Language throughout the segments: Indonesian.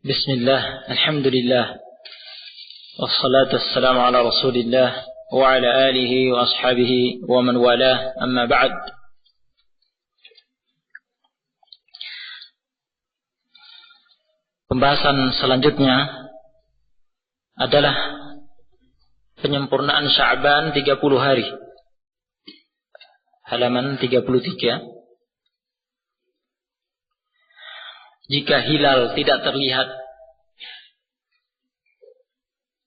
Bismillah, alhamdulillah, wassalatu wassalamu ala rasulillah wa ala alihi wa ashabihi wa man walah, amma ba'd. Pembahasan selanjutnya adalah penyempurnaan Sya'ban 30 hari. Halaman 33. Jika hilal tidak terlihat,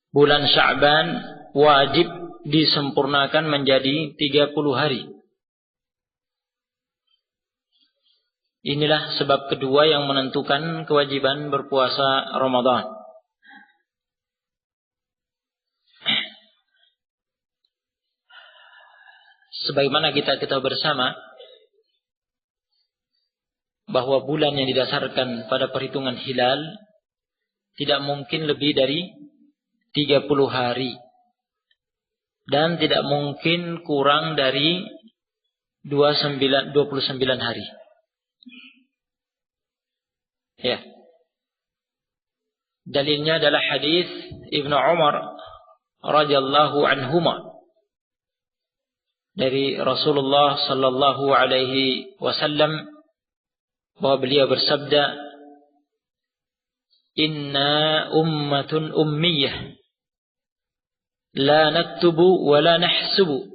bulan Sya'ban wajib disempurnakan menjadi 30 hari. Inilah sebab kedua yang menentukan kewajiban berpuasa Ramadan. Sebagaimana kita ketahui bersama bahwa bulan yang didasarkan pada perhitungan hilal tidak mungkin lebih dari 30 hari dan tidak mungkin kurang dari 29 hari. Ya. Dalilnya adalah hadis Ibnu Umar radhiyallahu anhuma dari Rasulullah sallallahu alaihi wasallam bahwa beliau bersabda, "Inna ummatun ummiyah la naktubu wa la nahsubu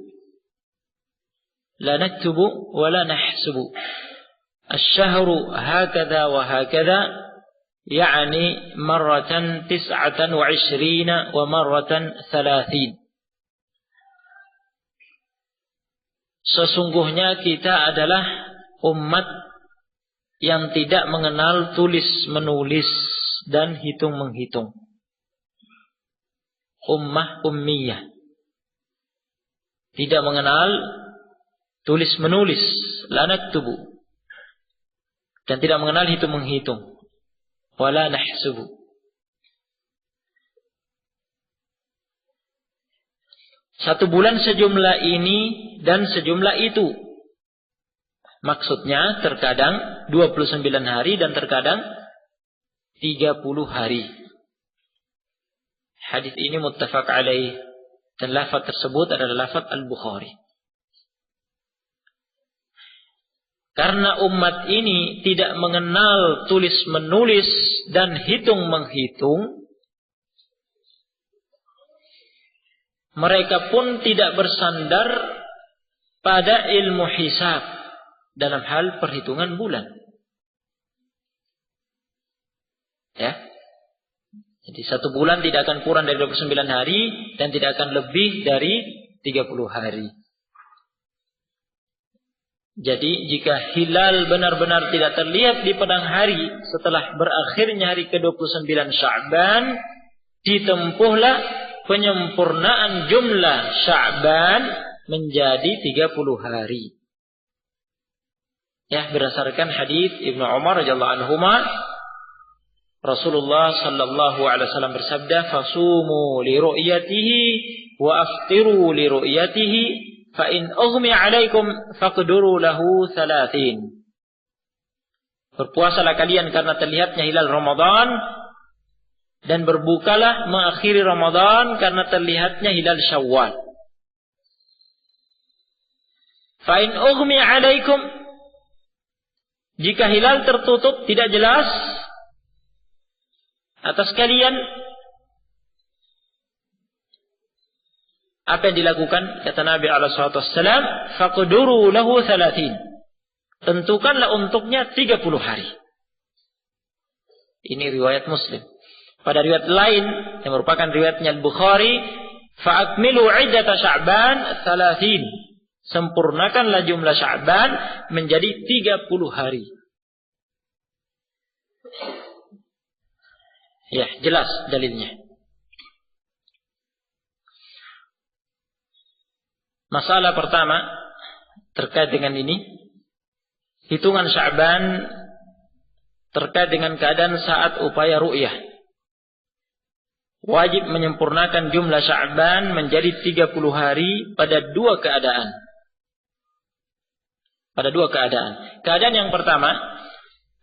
asy-syahru hakadha wa hakadha yani marratan 29 wa marratan 30." Sesungguhnya kita adalah umat yang tidak mengenal tulis menulis dan hitung menghitung. Ummah ummiyah, tidak mengenal tulis menulis, la naktubu, dan tidak mengenal hitung menghitung, wala nahsubu. Satu bulan sejumlah ini dan sejumlah itu. Maksudnya terkadang 29 hari dan terkadang 30 hari. Hadis ini muttafaq alaih dan lafaz tersebut adalah lafaz Al-Bukhari. Karena umat ini tidak mengenal tulis menulis dan hitung menghitung, mereka pun tidak bersandar pada ilmu hisab dalam hal perhitungan bulan. Ya. Jadi satu bulan tidak akan kurang dari 29 hari dan tidak akan lebih dari 30 hari. Jadi jika hilal benar-benar tidak terlihat di padang hari setelah berakhirnya hari ke-29 Sya'ban, ditempuhlah penyempurnaan jumlah Sya'ban menjadi 30 hari. Ya, berdasarkan hadis Ibnu Umar radhiyallahu anhuma, Rasulullah sallallahu alaihi wasallam bersabda, "Fasumu li ru'yatihi wa aftiru li ru'yatihi, fa in ughmi 'alaikum faqduru lahu 30." Berpuasalah kalian karena terlihatnya hilal Ramadan dan berbukalah mengakhiri Ramadan karena terlihatnya hilal Syawal. Fa in ughmi 'alaikum, jika hilal tertutup, tidak jelas atas kalian, apa yang dilakukan? Kata Nabi SAW, faqduru lahu 30. Tentukanlah untuknya 30 hari. Ini riwayat Muslim. Pada riwayat lain yang merupakan riwayatnya Al-Bukhari, fa'akmilu 'iddata Sya'ban 30. Sempurnakanlah jumlah Sya'ban menjadi 30 hari. Ya, jelas dalilnya. Masalah pertama terkait dengan ini, hitungan Sya'ban terkait dengan keadaan saat upaya ru'yah. Wajib menyempurnakan jumlah Sya'ban menjadi 30 hari pada dua keadaan. Keadaan yang pertama,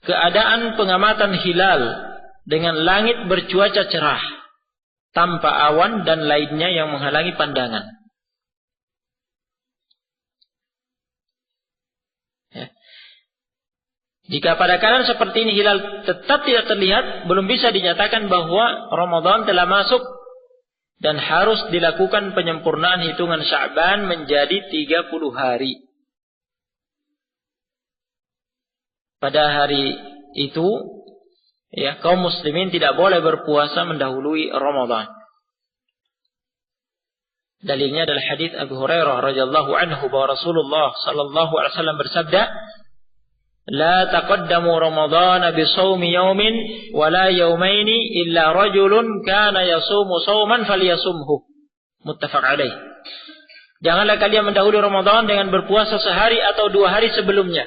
keadaan pengamatan hilal dengan langit bercuaca cerah, tanpa awan dan lainnya yang menghalangi pandangan. Ya. Jika pada keadaan seperti ini hilal tetap tidak terlihat, belum bisa dinyatakan bahwa Ramadan telah masuk dan harus dilakukan penyempurnaan hitungan Sya'ban menjadi 30 hari. Pada hari itu, ya, kaum muslimin tidak boleh berpuasa mendahului Ramadan. Dalilnya adalah hadis Abu Hurairah radhiyallahu anhu bahwa Rasulullah sallallahu alaihi wasallam bersabda, "La taqaddamu Ramadan bi shaumi yawmin wa la yawmaini illa rajulun kana yasumu shauman falyasumhu." Muttafaq alaih. Janganlah kalian mendahului Ramadan dengan berpuasa sehari atau 2 hari sebelumnya.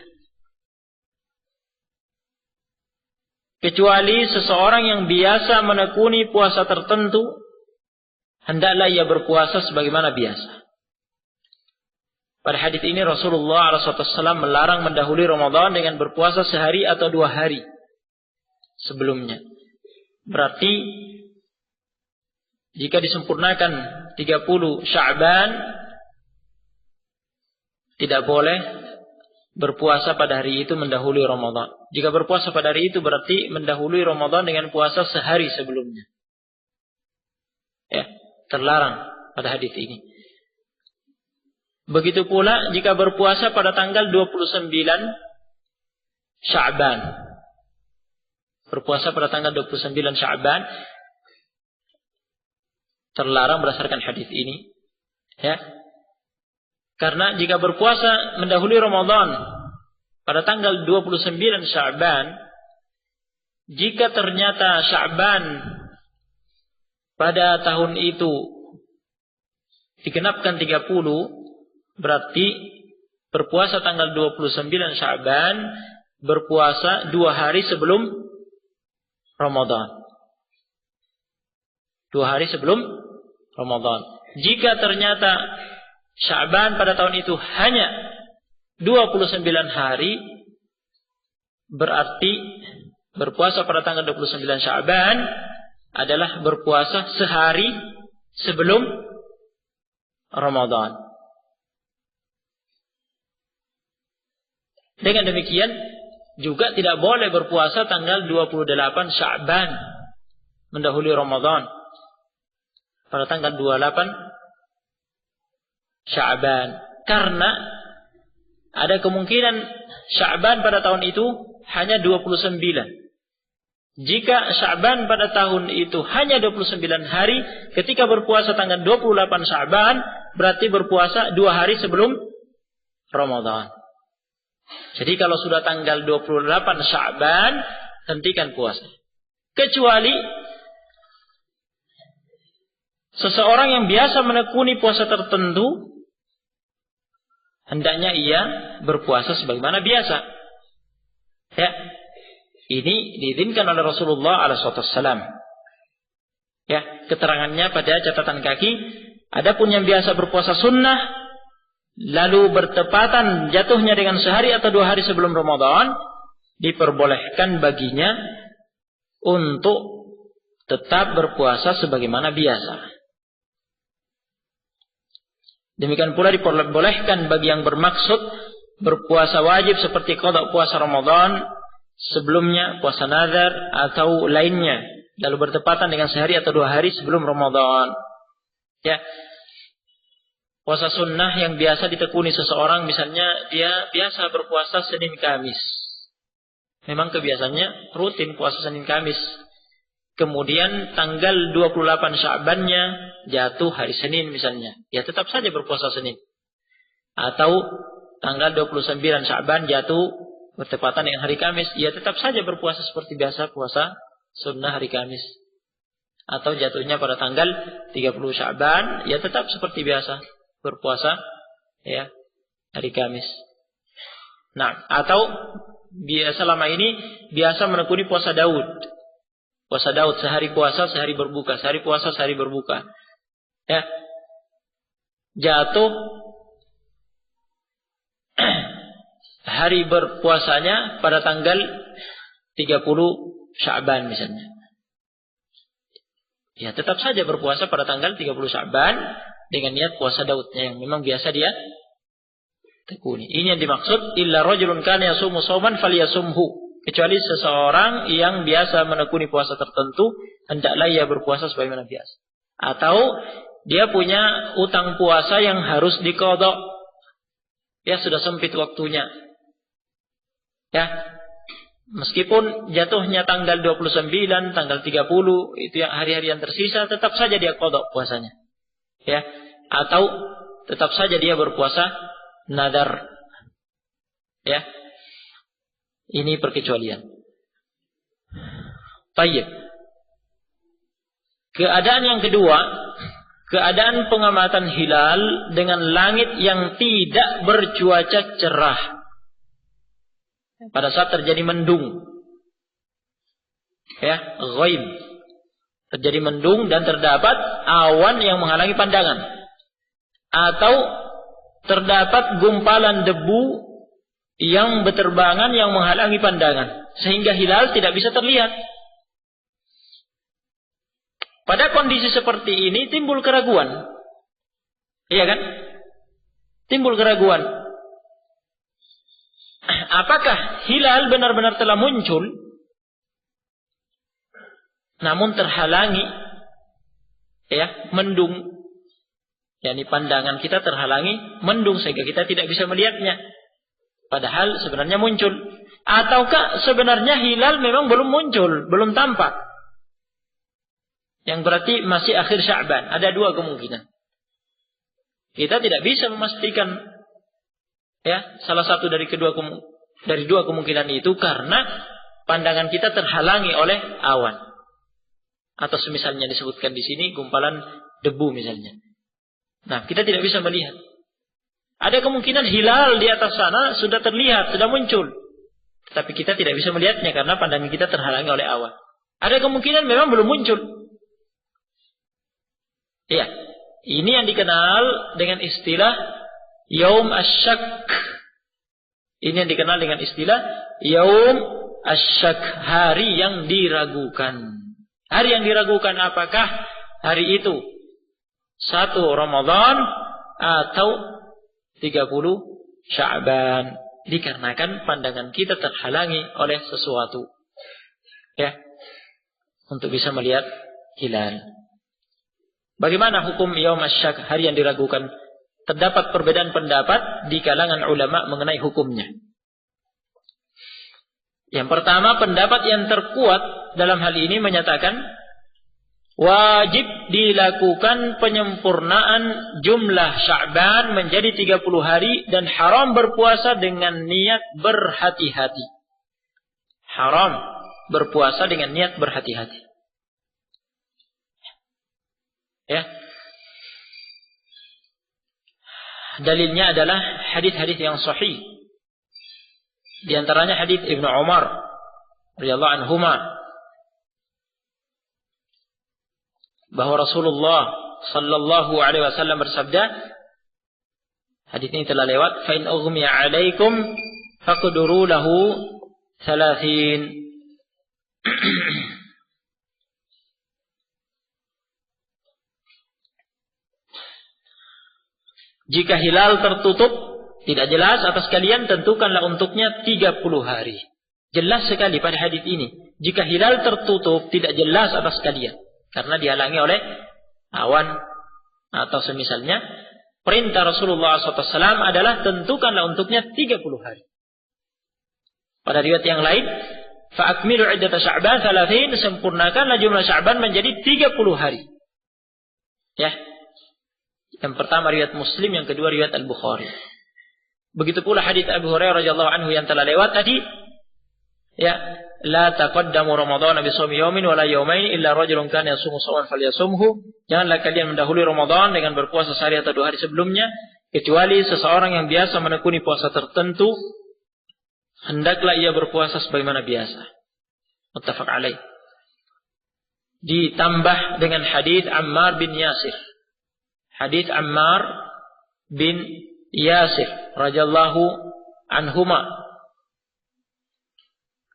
Kecuali seseorang yang biasa menekuni puasa tertentu, hendaklah ia berpuasa sebagaimana biasa. Pada hadis ini Rasulullah SAW melarang mendahului Ramadan dengan berpuasa sehari atau 2 hari sebelumnya. Berarti jika disempurnakan 30 Sya'ban, tidak boleh berpuasa pada hari itu mendahului Ramadan. Jika berpuasa pada hari itu berarti mendahului Ramadan dengan puasa sehari sebelumnya. Ya, terlarang pada hadis ini. Begitu pula jika berpuasa pada tanggal 29 Sya'ban. Berpuasa pada tanggal 29 Sya'ban terlarang berdasarkan hadis ini. Ya. Karena jika berpuasa mendahului Ramadan pada tanggal 29 Sya'ban, jika ternyata Sya'ban pada tahun itu digenapkan 30, berarti berpuasa tanggal 29 Sya'ban, berpuasa 2 hari sebelum Ramadan. 2 hari sebelum Ramadan. Jika ternyata Sya'ban pada tahun itu hanya 29 hari, berarti berpuasa pada tanggal 29 Sya'ban adalah berpuasa sehari sebelum Ramadan. Dengan demikian juga tidak boleh berpuasa tanggal 28 Sya'ban mendahului Ramadan. Pada tanggal 28 Sya'ban, karena ada kemungkinan Sya'ban pada tahun itu hanya 29. Jika Sya'ban pada tahun itu hanya 29 hari, ketika berpuasa tanggal 28 Sya'ban, berarti berpuasa 2 hari sebelum Ramadan. Jadi kalau sudah tanggal 28 Sya'ban, hentikan puasa. Kecuali seseorang yang biasa menekuni puasa tertentu, hendaknya ia berpuasa sebagaimana biasa. Ya, ini diizinkan oleh Rasulullah SAW. Ya, keterangannya pada catatan kaki. Adapun yang biasa berpuasa sunnah, lalu bertepatan jatuhnya dengan sehari atau 2 hari sebelum Ramadan, diperbolehkan baginya untuk tetap berpuasa sebagaimana biasa. Demikian pula diperbolehkan bagi yang bermaksud berpuasa wajib seperti qada puasa Ramadan sebelumnya, puasa nazar atau lainnya, lalu bertepatan dengan sehari atau 2 hari sebelum Ramadan. Ya. Puasa sunnah yang biasa ditekuni seseorang, misalnya dia biasa berpuasa Senin Kamis. Memang kebiasaannya rutin puasa Senin Kamis. Kemudian tanggal 28 Sya'bannya jatuh hari Senin misalnya, ya tetap saja berpuasa Senin. Atau tanggal 29 Sya'ban jatuh bertepatan dengan hari Kamis, ya tetap saja berpuasa seperti biasa puasa sunnah hari Kamis. Atau jatuhnya pada tanggal 30 Sya'ban, ya tetap seperti biasa berpuasa ya hari Kamis. Nah, atau biasa lama ini biasa menekuni puasa Daud. Puasa Daud, sehari puasa, sehari berbuka. Sehari puasa, sehari berbuka. Ya. Jatuh hari berpuasanya pada tanggal 30 Sya'ban misalnya. ya tetap saja berpuasa pada tanggal 30 Sya'ban dengan niat puasa Daudnya yang memang biasa dia tekuni. Ini yang dimaksud illa rajulun kana yasumu shauman falyasumhu. Kecuali seseorang yang biasa menekuni puasa tertentu, hendaklah ia berpuasa sebagaimana biasa. Atau dia punya utang puasa yang harus diqadha. Ya sudah sempit waktunya. Ya. Meskipun jatuhnya tanggal 29, tanggal 30, itu yang hari-hari yang tersisa, tetap saja dia qadha puasanya. Ya. Atau tetap saja dia berpuasa nadar. Ya. Ini perkecualian. Baik. Keadaan yang kedua, keadaan pengamatan hilal dengan langit yang tidak bercuaca cerah. Pada saat terjadi mendung. Ya, ghaib. Terjadi mendung dan terdapat awan yang menghalangi pandangan. Atau terdapat gumpalan debu yang berterbangan yang menghalangi pandangan. Sehingga hilal tidak bisa terlihat. Pada kondisi seperti ini timbul keraguan. Iya kan? Timbul keraguan. Apakah hilal benar-benar telah muncul namun terhalangi ya mendung. yakni pandangan kita terhalangi mendung sehingga kita tidak bisa melihatnya. Padahal sebenarnya muncul. Ataukah sebenarnya hilal memang belum muncul, belum tampak. Yang berarti masih akhir Sya'ban. Ada dua kemungkinan. Kita tidak bisa memastikan ya salah satu dari dua kemungkinan itu karena pandangan kita terhalangi oleh awan. Atau semisalnya disebutkan di sini gumpalan debu misalnya. Nah, kita tidak bisa melihat. Ada kemungkinan hilal di atas sana sudah terlihat, sudah muncul. Tapi kita tidak bisa melihatnya karena pandangan kita terhalangi oleh awan. Ada kemungkinan memang belum muncul. Iya. Ini yang dikenal dengan istilah Yaum Asyak. Ini yang dikenal dengan istilah Yaum Asyak. Hari yang diragukan. Hari yang diragukan apakah hari itu 1 Ramadan atau 30 Sya'ban. Dikarenakan pandangan kita terhalangi oleh sesuatu. Ya. Untuk bisa melihat hilal. Bagaimana hukum Yaum Asyak, hari yang diragukan? Terdapat perbedaan pendapat di kalangan ulama mengenai hukumnya. Yang pertama, pendapat yang terkuat dalam hal ini menyatakan wajib dilakukan penyempurnaan jumlah Sya'ban menjadi 30 hari dan haram berpuasa dengan niat berhati-hati. Haram berpuasa dengan niat berhati-hati. Ya. Dalilnya adalah hadis-hadis yang sahih. Di antaranya hadis Ibnu Umar radhiyallahu anhuma bahwa Rasulullah sallallahu alaihi wasallam bersabda, hadis ini telah lewat, fa in ughmiya alaikum faqduru lahu 30. Jika hilal tertutup tidak jelas atas kalian, tentukanlah untuknya 30 hari. Jelas sekali pada hadis ini. Jika hilal tertutup tidak jelas atas kalian karena dihalangi oleh awan atau semisalnya, perintah Rasulullah SAW adalah tentukanlah untuknya 30 hari. Pada riwayat yang lain, fa'akmilu iddata Sya'ban 30, sempurnakanlah jumlah Sya'ban menjadi 30 hari. Ya. Yang pertama riwayat Muslim, yang kedua riwayat Al-Bukhari. Begitu pula hadits Abu Hurairah radhiyallahu anhu yang telah lewat tadi. Ya, la taqaddamu Ramadan bi shaumi yawmin wala yawmain illa rajulun kana yasumu shawman falyasumhu. Janganlah kalian mendahului Ramadan dengan berpuasa sehari atau 2 hari sebelumnya, kecuali seseorang yang biasa menekuni puasa tertentu, hendaklah ia berpuasa sebagaimana biasa. Muttafaq alaih. Ditambah dengan hadis Ammar bin Yasir. Hadis Ammar bin Yasir radhiyallahu anhuma.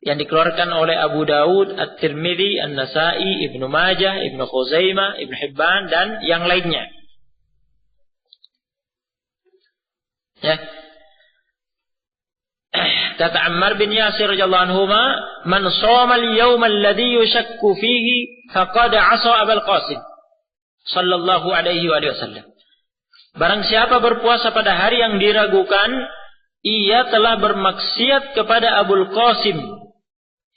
yang dikeluarkan oleh Abu Daud, At-Tirmidzi, An-Nasa'i, Ibnu Majah, Ibnu Khuzaimah, Ibnu Hibban dan yang lainnya. Ya. Kata Ammar bin Yasir radhiyallahu anhuma, "Man shoma al-yawm alladhi yushakku fihi faqad 'asa Abul Qasim sallallahu alaihi wasallam." Barang siapa berpuasa pada hari yang diragukan, ia telah bermaksiat kepada Abul Qasim,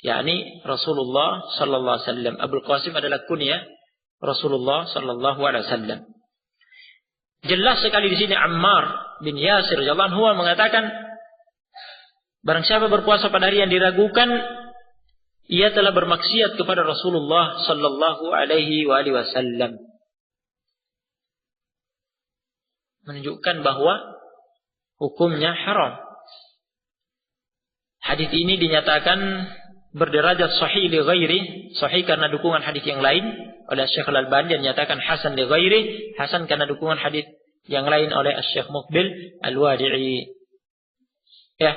yakni Rasulullah sallallahu alaihi wasallam. Abul Qasim adalah kunyah Rasulullah sallallahu alaihi wasallam. Jelas sekali di sini Ammar bin Yasir radhiyallahu anhu mengatakan, barang siapa berpuasa pada hari yang diragukan, ia telah bermaksiat kepada Rasulullah sallallahu alaihi wasallam. Menunjukkan bahwa hukumnya haram. Hadis ini dinyatakan berderajat sahih li ghairi, sahih karena dukungan hadis yang lain oleh Syekh Al-Albani, dan dinyatakan hasan li ghairi, hasan karena dukungan hadis yang lain oleh Syekh Muqbil Al-Wadi'i. Ya.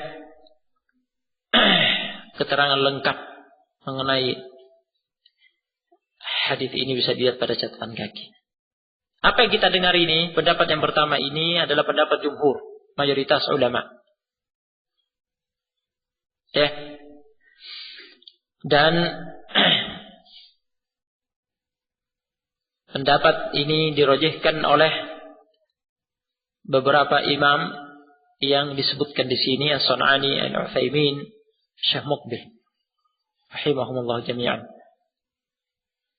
Keterangan lengkap mengenai hadis ini bisa dilihat pada catatan kaki. Apa yang kita dengar ini, pendapat yang pertama ini adalah pendapat jumhur, mayoritas ulama. Ya. Dan pendapat ini dirojihkan oleh beberapa imam yang disebutkan di sini, As-Sun'ani, Al-Utsaimin, Syekh Muqbil, rahimahumullah jami'an.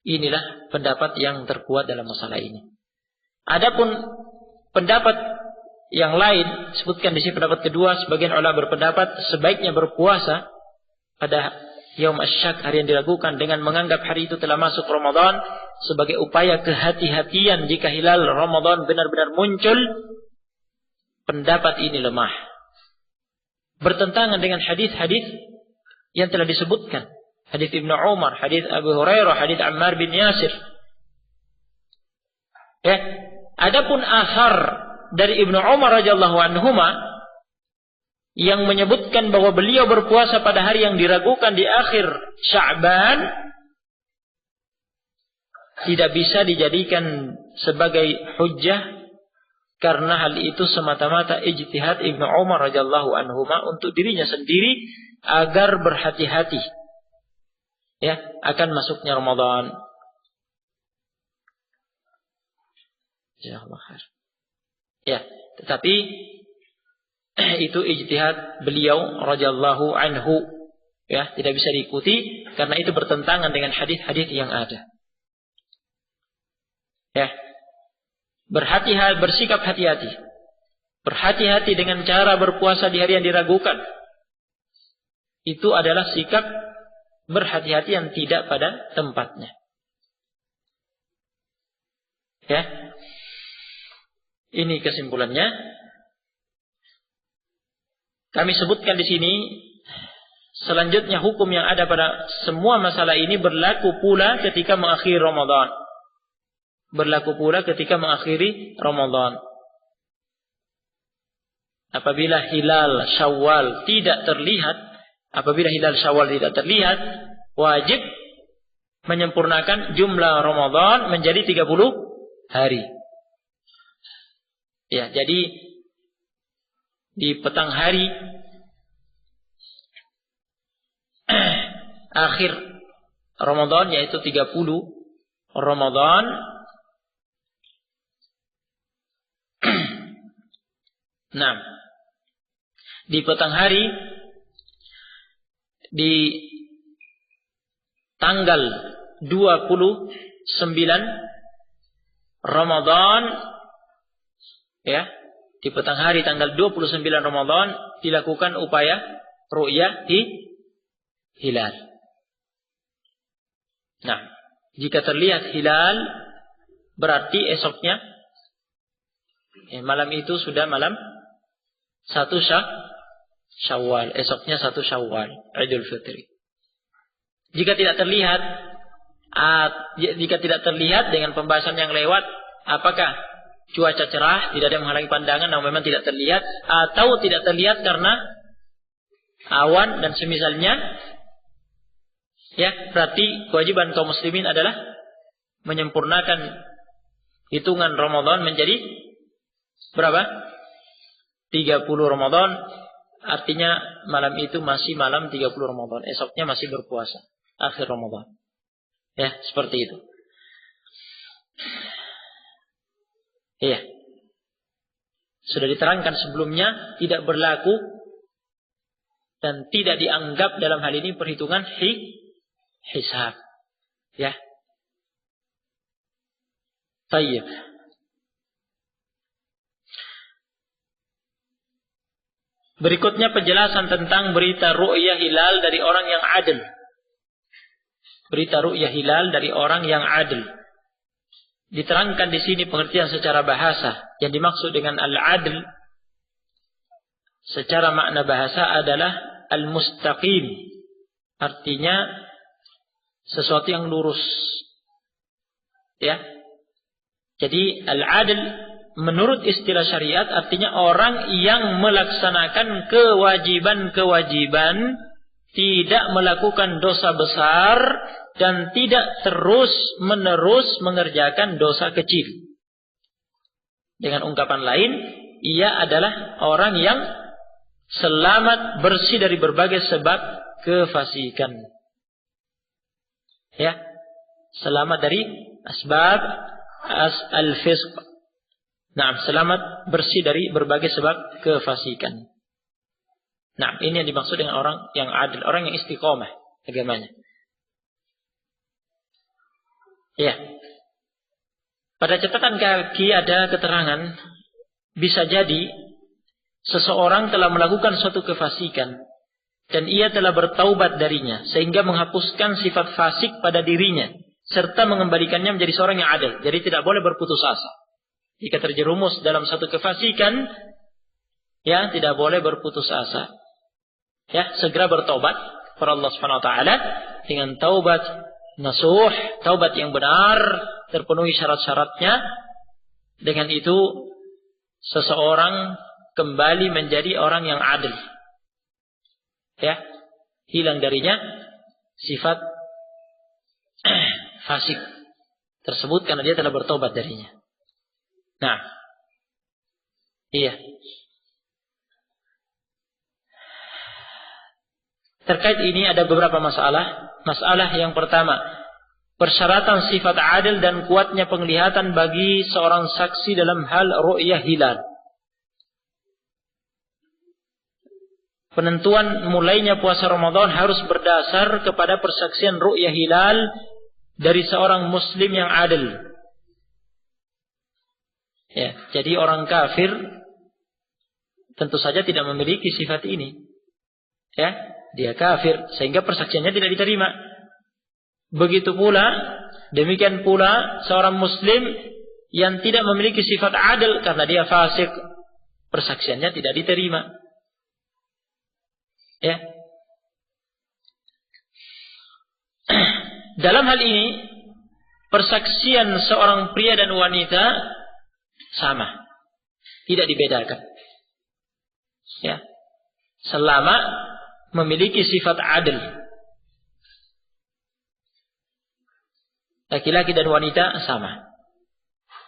Inilah pendapat yang terkuat dalam masalah ini. Adapun pendapat yang lain, sebutkan di sini pendapat kedua, sebagian ulama berpendapat sebaiknya berpuasa pada Yaum Asy-Syak, hari yang diragukan, dengan menganggap hari itu telah masuk Ramadan sebagai upaya kehati-hatian jika hilal Ramadan benar-benar muncul. Pendapat ini lemah, bertentangan dengan hadis-hadis yang telah disebutkan, hadis Ibnu Umar, hadis Abu Hurairah, hadis Ammar bin Yasir. Ya, adapun asar dari Ibnu Umar radhiyallahu anhuma yang menyebutkan bahwa beliau berpuasa pada hari yang diragukan di akhir Sya'ban, tidak bisa dijadikan sebagai hujjah, karena hal itu semata-mata ijtihad Ibnu Umar radhiyallahu anhuma untuk dirinya sendiri agar berhati-hati ya akan masuknya Ramadan. Ya, tetapi itu ijtihad beliau radhiyallahu anhu, ya, tidak bisa diikuti karena itu bertentangan dengan hadis-hadis yang ada. Ya. Berhati-hati, bersikap hati-hati. Berhati-hati dengan cara berpuasa di hari yang diragukan. Itu adalah sikap berhati-hati yang tidak pada tempatnya. Ya. Ini kesimpulannya. Kami sebutkan di sini, selanjutnya hukum yang ada pada semua masalah ini berlaku pula ketika mengakhiri Ramadan. Berlaku pula ketika mengakhiri Ramadan. Apabila hilal Syawal tidak terlihat, wajib menyempurnakan jumlah Ramadan menjadi 30 hari. Ya, jadi di petang hari akhir Ramadan, yaitu 30 Ramadan, nah, di petang hari di tanggal 29 Ramadan, ya, di petang hari tanggal 29 Ramadan dilakukan upaya ru'yah di hilal. Nah, jika terlihat hilal berarti esoknya, malam itu sudah malam 1 Syawal, esoknya 1 Syawal, Idul Fitri. Jika tidak terlihat dengan pembahasan yang lewat, apakah cuaca cerah, tidak ada yang menghalangi pandangan, namun memang tidak terlihat, atau tidak terlihat karena awan dan semisalnya, Ya, berarti kewajiban kaum muslimin adalah menyempurnakan hitungan Ramadan menjadi berapa? 30 Ramadan. Artinya malam itu masih malam 30 Ramadan. Esoknya masih berpuasa. Akhir Ramadan. Ya, seperti itu. Iya. Sudah diterangkan sebelumnya, tidak berlaku dan tidak dianggap dalam hal ini perhitungan hisab. Ya. Tayyib. Berikutnya penjelasan tentang berita ru'yah hilal dari orang yang adil. Berita ru'yah hilal dari orang yang adil. Diterangkan di sini pengertian secara bahasa. Yang dimaksud dengan al-adl secara makna bahasa adalah al-mustaqim. Artinya sesuatu yang lurus. Ya. Jadi al-adl menurut istilah syariat artinya orang yang melaksanakan kewajiban-kewajiban, tidak melakukan dosa besar dan tidak terus-menerus mengerjakan dosa kecil. Dengan ungkapan lain, ia adalah orang yang selamat bersih dari berbagai sebab kefasikan. Ya, selamat dari asbab al-fisq. Nah, selamat bersih dari berbagai sebab kefasikan. Nah, ini yang dimaksud dengan orang yang adil, orang yang istiqomah agamanya. Ya. Pada catatan kaki ada keterangan, bisa jadi seseorang telah melakukan suatu kefasikan dan ia telah bertaubat darinya sehingga menghapuskan sifat fasik pada dirinya serta mengembalikannya menjadi seorang yang adil. Jadi tidak boleh berputus asa. Jika terjerumus dalam satu kefasikan, ya tidak boleh berputus asa. Ya, segera bertobat kepada Allah Subhanahu wa taala dengan taubat nasuh, taubat yang benar, terpenuhi syarat-syaratnya. Dengan itu seseorang kembali menjadi orang yang adil. Ya, hilang darinya sifat fasik tersebut karena dia telah bertobat darinya. Nah, iya. Terkait ini ada beberapa masalah. Masalah yang pertama, persyaratan sifat adil dan kuatnya penglihatan bagi seorang saksi dalam hal ru'yah hilal. Penentuan mulainya puasa Ramadan harus berdasar kepada persaksian ru'yah hilal dari seorang muslim yang adil. Ya, jadi orang kafir tentu saja tidak memiliki sifat ini. Ya, dia kafir sehingga persaksiannya tidak diterima. Begitu pula, demikian pula seorang muslim yang tidak memiliki sifat adil karena dia fasik, persaksiannya tidak diterima. Ya. Dalam hal ini persaksian seorang pria dan wanita sama, tidak dibedakan. Ya, selama memiliki sifat adil, laki-laki dan wanita sama.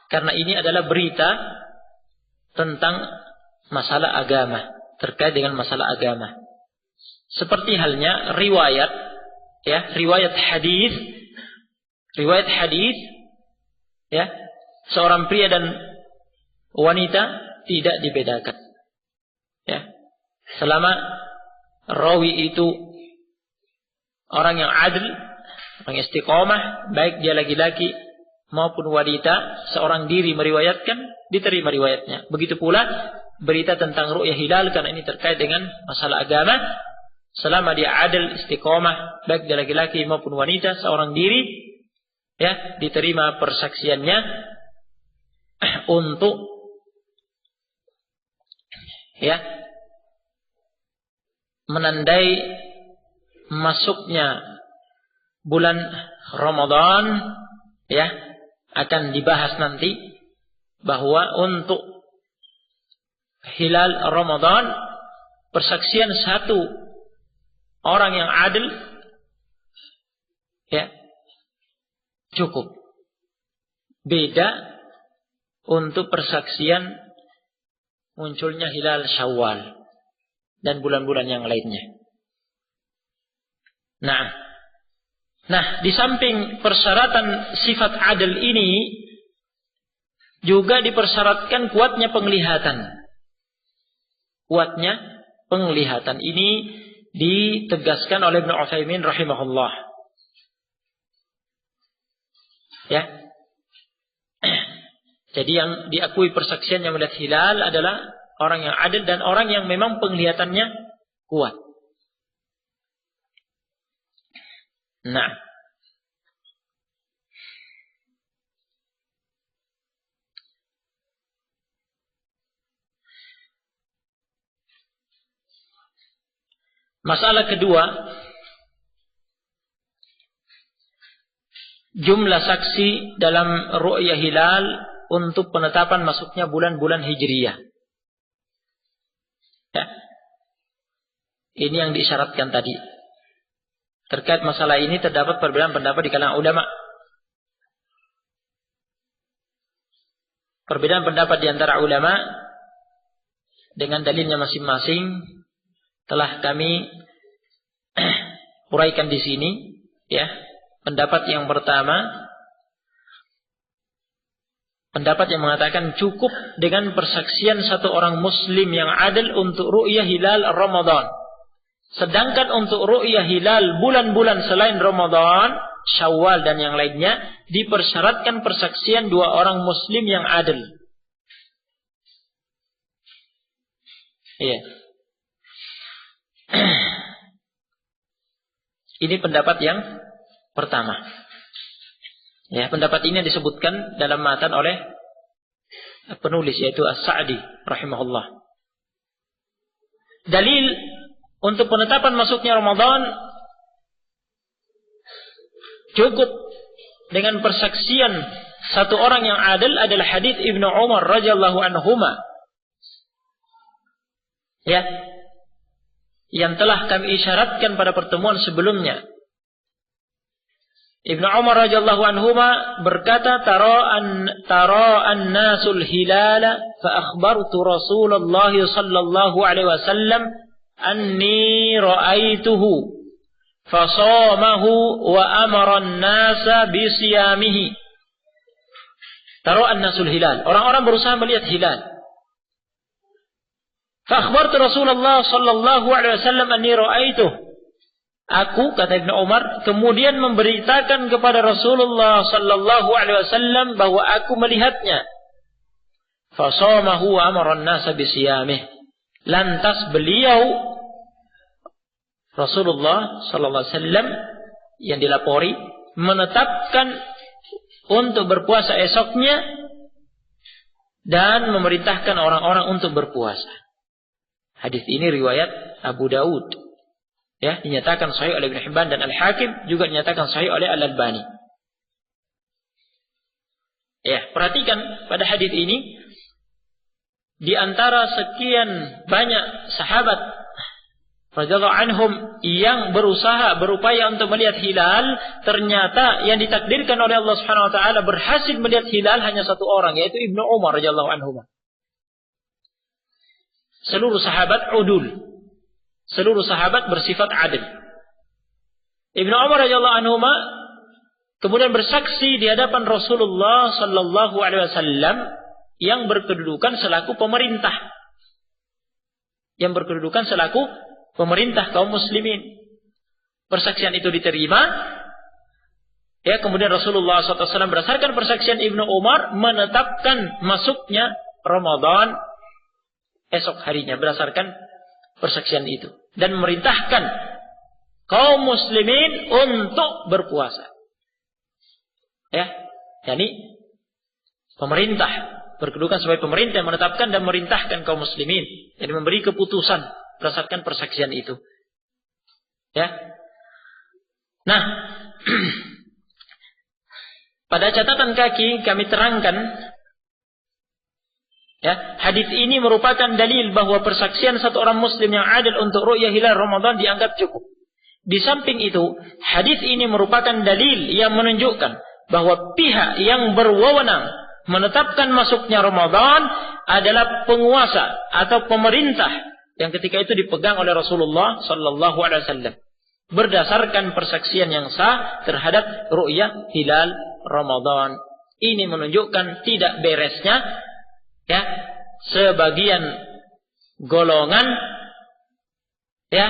Karena ini adalah berita tentang masalah agama, terkait dengan masalah agama. Seperti halnya riwayat, ya, riwayat hadis, ya, seorang pria dan wanita tidak dibedakan. Ya. Selama rawi itu orang yang adil, orang istiqomah, baik dia laki-laki maupun wanita, seorang diri meriwayatkan, diterima riwayatnya. Begitu pula berita tentang ru'yah hilal, karena ini terkait dengan masalah agama. Selama dia adil, istiqomah, baik dia laki-laki maupun wanita, seorang diri, ya, diterima persaksiannya untuk, ya, menandai masuknya bulan Ramadan. Ya, akan dibahas nanti bahwa untuk hilal Ramadan, persaksian satu orang yang adil Ya. Cukup. Beda untuk persaksian munculnya hilal Syawal dan bulan-bulan yang lainnya. Nah, di samping persyaratan sifat adil ini juga dipersyaratkan kuatnya penglihatan. Kuatnya penglihatan ini ditegaskan oleh Ibnu Utsaimin rahimahullah. Ya. Jadi yang diakui persaksian yang melihat hilal adalah orang yang adil dan orang yang memang penglihatannya kuat. Nah, masalah kedua, jumlah saksi dalam ru'yah hilal untuk penetapan masuknya bulan-bulan Hijriyah. Ya. Ini yang disyaratkan tadi. Terkait masalah ini terdapat perbedaan pendapat di kalangan ulama. Perbedaan pendapat di antara ulama dengan dalilnya masing-masing telah kami uraikan di sini, ya. Pendapat yang pertama, pendapat yang mengatakan cukup dengan persaksian satu orang muslim yang adil untuk ru'yah hilal Ramadan. Sedangkan untuk ru'yah hilal bulan-bulan selain Ramadan, Syawal dan yang lainnya, dipersyaratkan persaksian dua orang muslim yang adil. Iya. Ini pendapat yang pertama. Ya, pendapat ini disebutkan dalam matan oleh penulis yaitu As-Sa'di rahimahullah. Dalil untuk penetapan masuknya Ramadan cukup dengan persaksian satu orang yang adil adalah hadis Ibnu Umar radhiyallahu anhuma. Ya. Yang telah kami isyaratkan pada pertemuan sebelumnya. Ibnu Umar radhiyallahu anhuma berkata, tara an-nasul hilala fa akhbartu Rasulullah sallallahu alaihi wasallam anni ra'aituhu fa shamahu wa amara an-nasa bi siyamihi. Tara an-nasul hilal, orang-orang berusaha melihat hilal. Fa akhbartu Rasulullah sallallahu alaihi wasallam anni ra'aituhu. Aku, kata Ibnu Umar, kemudian memberitakan kepada Rasulullah sallallahu alaihi wasallam bahwa aku melihatnya. Fasamahu wa amara an-nasa bisiyamih. Lantas beliau Rasulullah sallallahu alaihi wasallam yang dilapori menetapkan untuk berpuasa esoknya dan memerintahkan orang-orang untuk berpuasa. Hadis ini riwayat Abu Daud. Ya, dinyatakan sahih oleh Ibnu Hibban dan Al-Hakim, juga dinyatakan sahih oleh Al-Albani. Ya, perhatikan pada hadis ini, di antara sekian banyak sahabat radhiyallahu anhum yang berupaya untuk melihat hilal, ternyata yang ditakdirkan oleh Allah Subhanahu wa taala berhasil melihat hilal hanya satu orang, yaitu Ibnu Umar radhiyallahu anhu. Seluruh sahabat udul. Seluruh sahabat bersifat adil. Ibnu Umar radhiyallahu anhu kemudian bersaksi di hadapan Rasulullah sallallahu alaihi wasallam yang berkedudukan selaku pemerintah. Yang berkedudukan selaku pemerintah kaum muslimin. Persaksian itu diterima. Ya, kemudian Rasulullah SAW berdasarkan persaksian Ibnu Umar menetapkan masuknya Ramadan esok harinya berdasarkan persaksian itu dan memerintahkan kaum muslimin untuk berpuasa. Ya, yakni pemerintah berkedudukan sebagai pemerintah yang menetapkan dan memerintahkan kaum muslimin, jadi memberi keputusan berdasarkan persaksian itu. Ya. Nah, pada catatan kaki kami terangkan, ya, hadis ini merupakan dalil bahwa persaksian satu orang muslim yang adil untuk ru'yah hilal Ramadan dianggap cukup. Di samping itu, hadis ini merupakan dalil yang menunjukkan bahwa pihak yang berwenang menetapkan masuknya Ramadan adalah penguasa atau pemerintah yang ketika itu dipegang oleh Rasulullah sallallahu alaihi wasallam berdasarkan persaksian yang sah terhadap ru'yah hilal Ramadan. Ini menunjukkan tidak beresnya ya sebagian golongan ya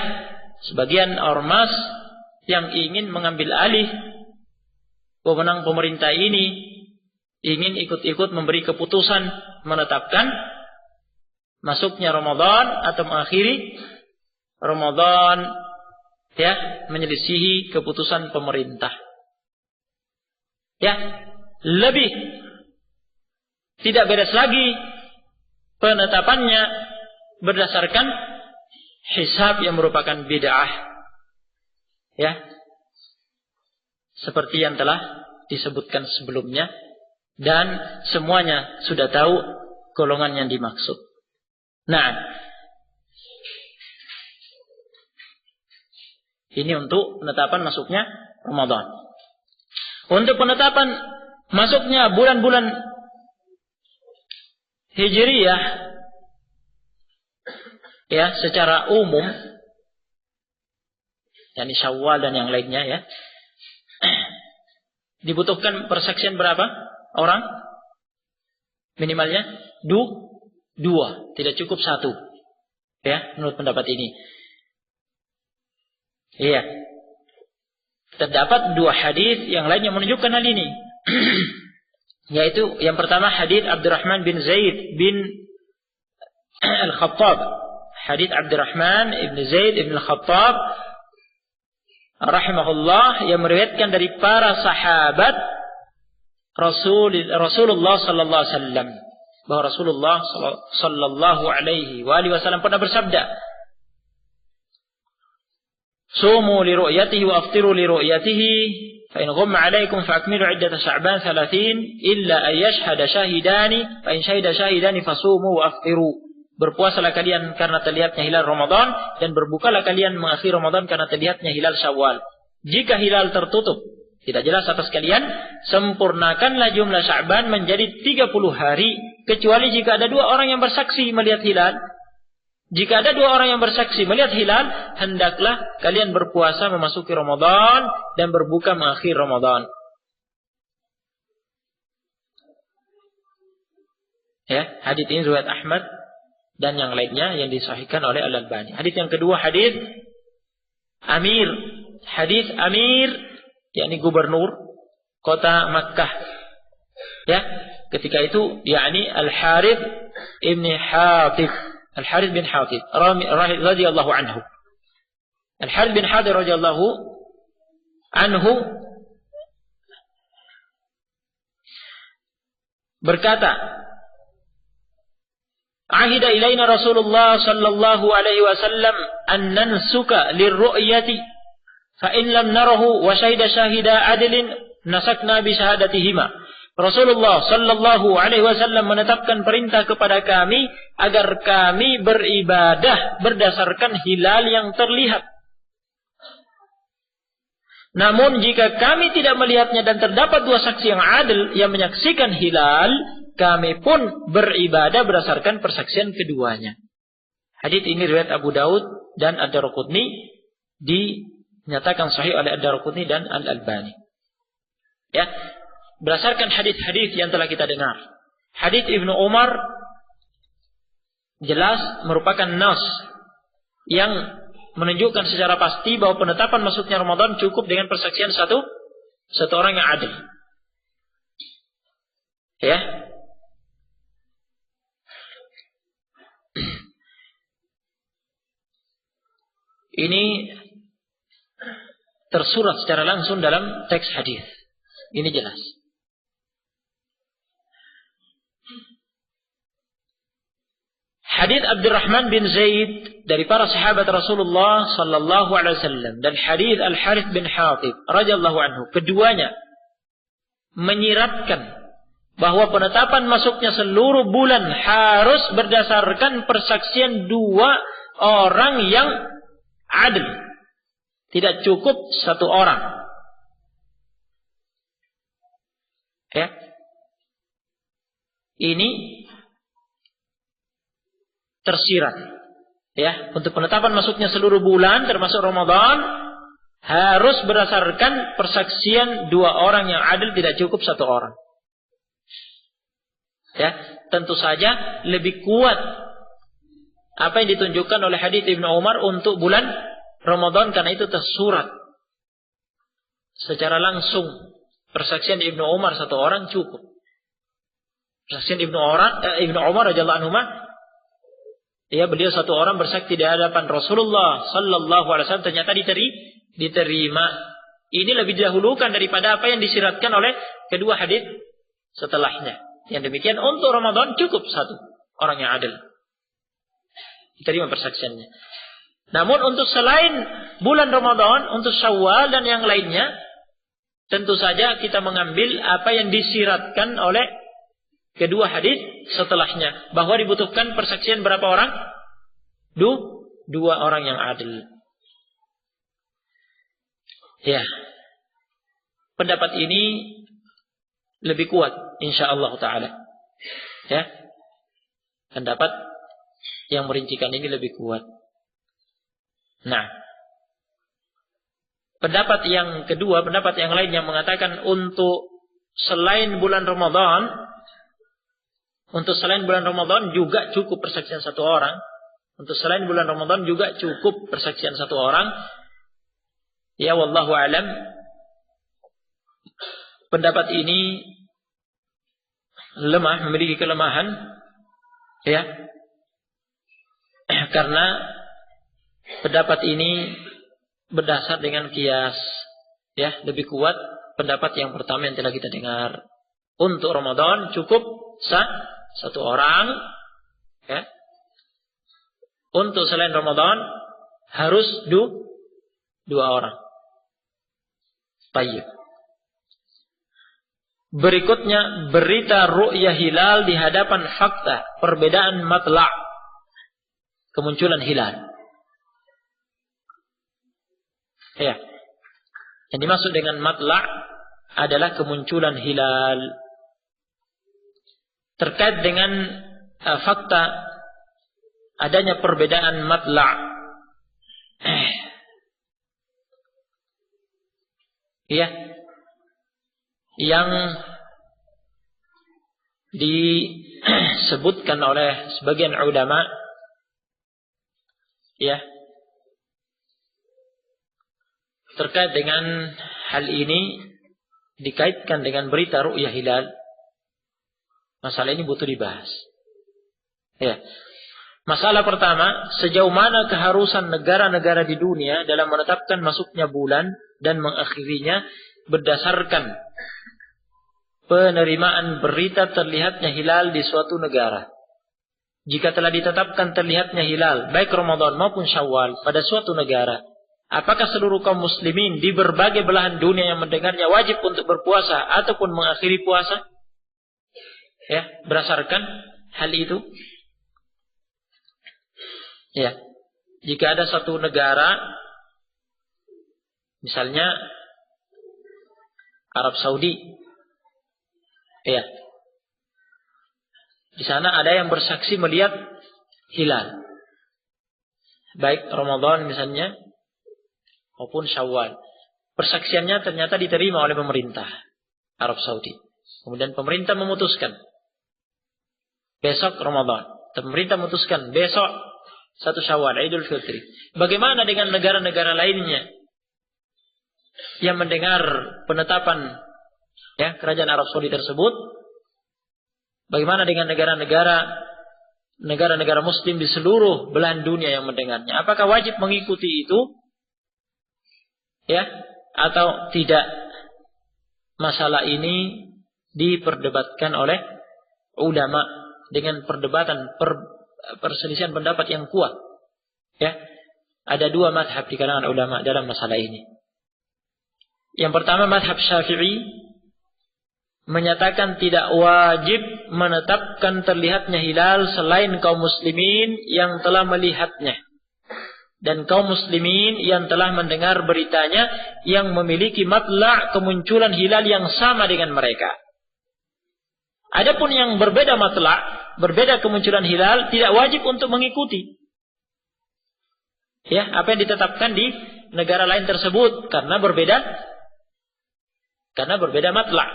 sebagian ormas yang ingin mengambil alih wewenang pemerintah ini, ingin ikut-ikut memberi keputusan menetapkan masuknya Ramadan atau mengakhiri Ramadan ya menyelisihi keputusan pemerintah. Ya, lebih tidak beres lagi penetapannya berdasarkan hisab yang merupakan bid'ah. Ya. Seperti yang telah disebutkan sebelumnya dan semuanya sudah tahu golongan yang dimaksud. Nah, ini untuk penetapan masuknya Ramadan. Untuk penetapan masuknya bulan-bulan Hijriyah ya secara umum, yakni Syawal dan yang lainnya ya, dibutuhkan persaksian berapa orang? Minimalnya dua, tidak cukup satu. Ya, menurut pendapat ini. Iya. Terdapat dua hadis yang lain yang menunjukkan hal ini. Yaitu yang pertama hadis Abdurrahman bin Zaid bin Al-Khattab. Hadis Abdurrahman bin Zaid bin Al-Khattab rahimahullah yang meriwayatkan dari para sahabat Rasulullah sallallahu alaihi wasallam bahwa Rasulullah sallallahu alaihi wasallam pernah bersabda, "Sumu li ru'yatihi wa aftiru li ru'yatihi, fa in ghamma 'alaykum fa akmilu 'iddata Sya'ban 30 illa ay yashhada syahidani, fa in syahida syahidani fasumu wa aftiru." Berpuasalah kalian karena terlihatnya hilal Ramadan dan berbukalah kalian mengakhiri Ramadan karena terlihatnya hilal Syawal. Jika hilal tertutup, tidak jelas atas kalian, sempurnakanlah jumlah Sya'ban menjadi 30 hari, kecuali jika ada dua orang yang bersaksi melihat hilal. Jika ada dua orang yang bersaksi melihat hilal, hendaklah kalian berpuasa memasuki Ramadan dan berbuka mengakhiri Ramadan. Ya, hadis ini riwayat Ahmad dan yang lainnya yang disahihkan oleh Al-Albani. Hadis yang kedua hadis Amir, hadis Amir yakni gubernur kota Makkah. Ya, ketika itu yakni Al-Harith ibn Hatib, Al-Harith bin Hatib radhiyallahu anhu. Al-Harith bin Hatib radhiyallahu anhu berkata, "Ahida ilaina Rasulullah sallallahu alaihi wasallam an nansuka lirru'yati fa in lam narahu wa syahida syahida adlin nasakna bi syahadatihima." Rasulullah sallallahu alaihi wasallam menetapkan perintah kepada kami agar kami beribadah berdasarkan hilal yang terlihat. Namun jika kami tidak melihatnya dan terdapat dua saksi yang adil yang menyaksikan hilal, kami pun beribadah berdasarkan persaksian keduanya. Hadis ini riwayat Abu Daud dan Ad-Darqutni, dinyatakan sahih oleh Ad-Darqutni dan Al-Albani. Ya, berdasarkan hadis-hadis yang telah kita dengar, hadis Ibnu Umar jelas merupakan nas yang menunjukkan secara pasti bahwa penetapan masuknya Ramadan cukup dengan persaksian satu orang yang adil. Ya. Ini tersurat secara langsung dalam teks hadis. Ini jelas. Hadis Abdurrahman bin Zaid dari para sahabat Rasulullah sallallahu alaihi wasallam dan hadis Al-Harith bin Hatib radhiyallahu anhu, keduanya menyiratkan bahwa penetapan masuknya seluruh bulan harus berdasarkan persaksian dua orang yang adil. Tidak cukup satu orang. Ya. Ini tersirat. Ya, untuk penetapan masuknya seluruh bulan termasuk Ramadan harus berdasarkan persaksian 2 orang yang adil, tidak cukup 1 orang. Ya, tentu saja lebih kuat apa yang ditunjukkan oleh hadits Ibnu Umar untuk bulan Ramadan, karena itu tersurat secara langsung. Persaksian Ibnu Umar 1 orang cukup. Persaksian Ibnu Umar radhiyallahu anhu, ya, beliau 1 orang bersaksi di hadapan Rasulullah sallallahu alaihi wasallam, ternyata diterima. Ini lebih didahulukan daripada apa yang disiratkan oleh kedua hadis setelahnya. Yang demikian untuk Ramadan cukup 1 orang yang adil diterima persaksiannya. Namun untuk selain bulan Ramadan, untuk Syawal dan yang lainnya, tentu saja kita mengambil apa yang disiratkan oleh kedua hadis setelahnya, bahwa dibutuhkan persaksian berapa orang? 2 orang yang adil. Ya. Pendapat ini lebih kuat insyaallah taala. Ya. Pendapat yang merincikan ini lebih kuat. Nah, pendapat yang kedua, pendapat yang lain yang mengatakan untuk selain bulan Ramadan, juga cukup persaksian 1 orang. Untuk selain bulan Ramadan juga cukup persaksian 1 orang. Ya, wallahu alam. Pendapat ini lemah, memiliki kelemahan. Ya. Karena pendapat ini berdasar dengan kias. Ya, lebih kuat pendapat yang pertama yang telah kita dengar. Untuk Ramadan cukup 1 orang. Ya. Untuk selain Ramadan harus 2 orang. Baik. Berikutnya berita ru'yah hilal di hadapan fakta, perbedaan matla', kemunculan hilal. Ya. Yang dimaksud dengan matla' adalah kemunculan hilal. Terkait dengan fakta adanya perbedaan matla'. Ya. Yang disebutkan oleh sebagian ulama, ya, terkait dengan hal ini dikaitkan dengan berita ru'yah hilal. Masalah ini butuh dibahas. Ya. Masalah pertama, sejauh mana keharusan negara-negara di dunia dalam menetapkan masuknya bulan dan mengakhirinya berdasarkan penerimaan berita terlihatnya hilal di suatu negara. Jika telah ditetapkan terlihatnya hilal, baik Ramadan maupun Syawal pada suatu negara, apakah seluruh kaum muslimin di berbagai belahan dunia yang mendengarnya wajib untuk berpuasa ataupun mengakhiri puasa? Ya, berdasarkan hal itu. Ya, jika ada satu negara, misalnya Arab Saudi, ya, di sana ada yang bersaksi melihat hilal, baik Ramadan misalnya maupun Syawal. Persaksiannya ternyata diterima oleh pemerintah Arab Saudi. Kemudian pemerintah memutuskan besok Ramadan. Pemerintah memutuskan besok 1 Syawal, Idul Fitri. Bagaimana dengan negara-negara lainnya yang mendengar penetapan, ya, kerajaan Arab Saudi tersebut? Bagaimana dengan negara-negara Muslim di seluruh belahan dunia yang mendengarnya? Apakah wajib mengikuti itu, ya, atau tidak? Masalah ini diperdebatkan oleh ulama dengan perselisihan pendapat yang kuat. Ya, ada 2 mazhab di kalangan ulama dalam masalah ini. Yang pertama, mazhab Syafi'i menyatakan tidak wajib menetapkan terlihatnya hilal selain kaum muslimin yang telah melihatnya. dan kaum muslimin yang telah mendengar beritanya yang memiliki matla' kemunculan hilal yang sama dengan mereka. Adapun yang berbeda matla', berbeda kemunculan hilal, tidak wajib untuk mengikuti. Ya, apa yang ditetapkan di negara lain tersebut karena berbeda matla'.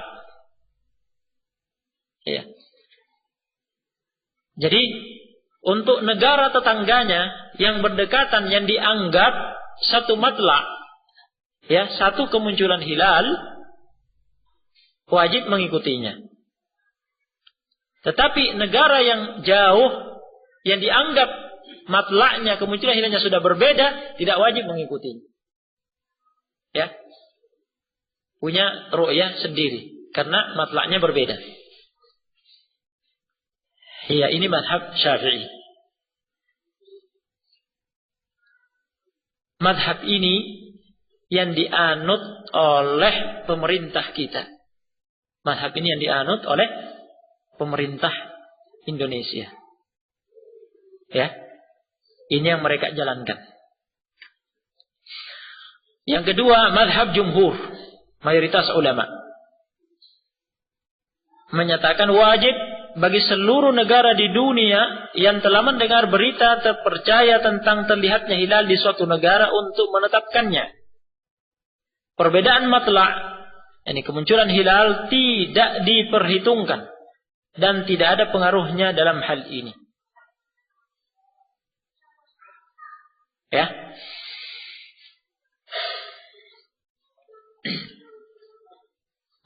Ya. Jadi untuk negara tetangganya yang berdekatan yang dianggap satu matla', ya, satu kemunculan hilal, wajib mengikutinya. Tetapi negara yang jauh yang dianggap matla'nya kemunculan hilalnya sudah berbeda, tidak wajib mengikuti. Ya. Punya ru'yah sendiri karena matla'nya berbeda. Ya, ini mazhab Syafi'i. Mazhab ini yang dianut oleh pemerintah kita. Mazhab ini yang dianut oleh pemerintah Indonesia. Ya. Ini yang mereka jalankan. Yang kedua, mazhab jumhur, mayoritas ulama, menyatakan wajib bagi seluruh negara di dunia yang telah mendengar berita terpercaya tentang terlihatnya hilal di suatu negara untuk menetapkannya. Perbedaan matla', ini kemunculan hilal, tidak diperhitungkan dan tidak ada pengaruhnya dalam hal ini. Ya.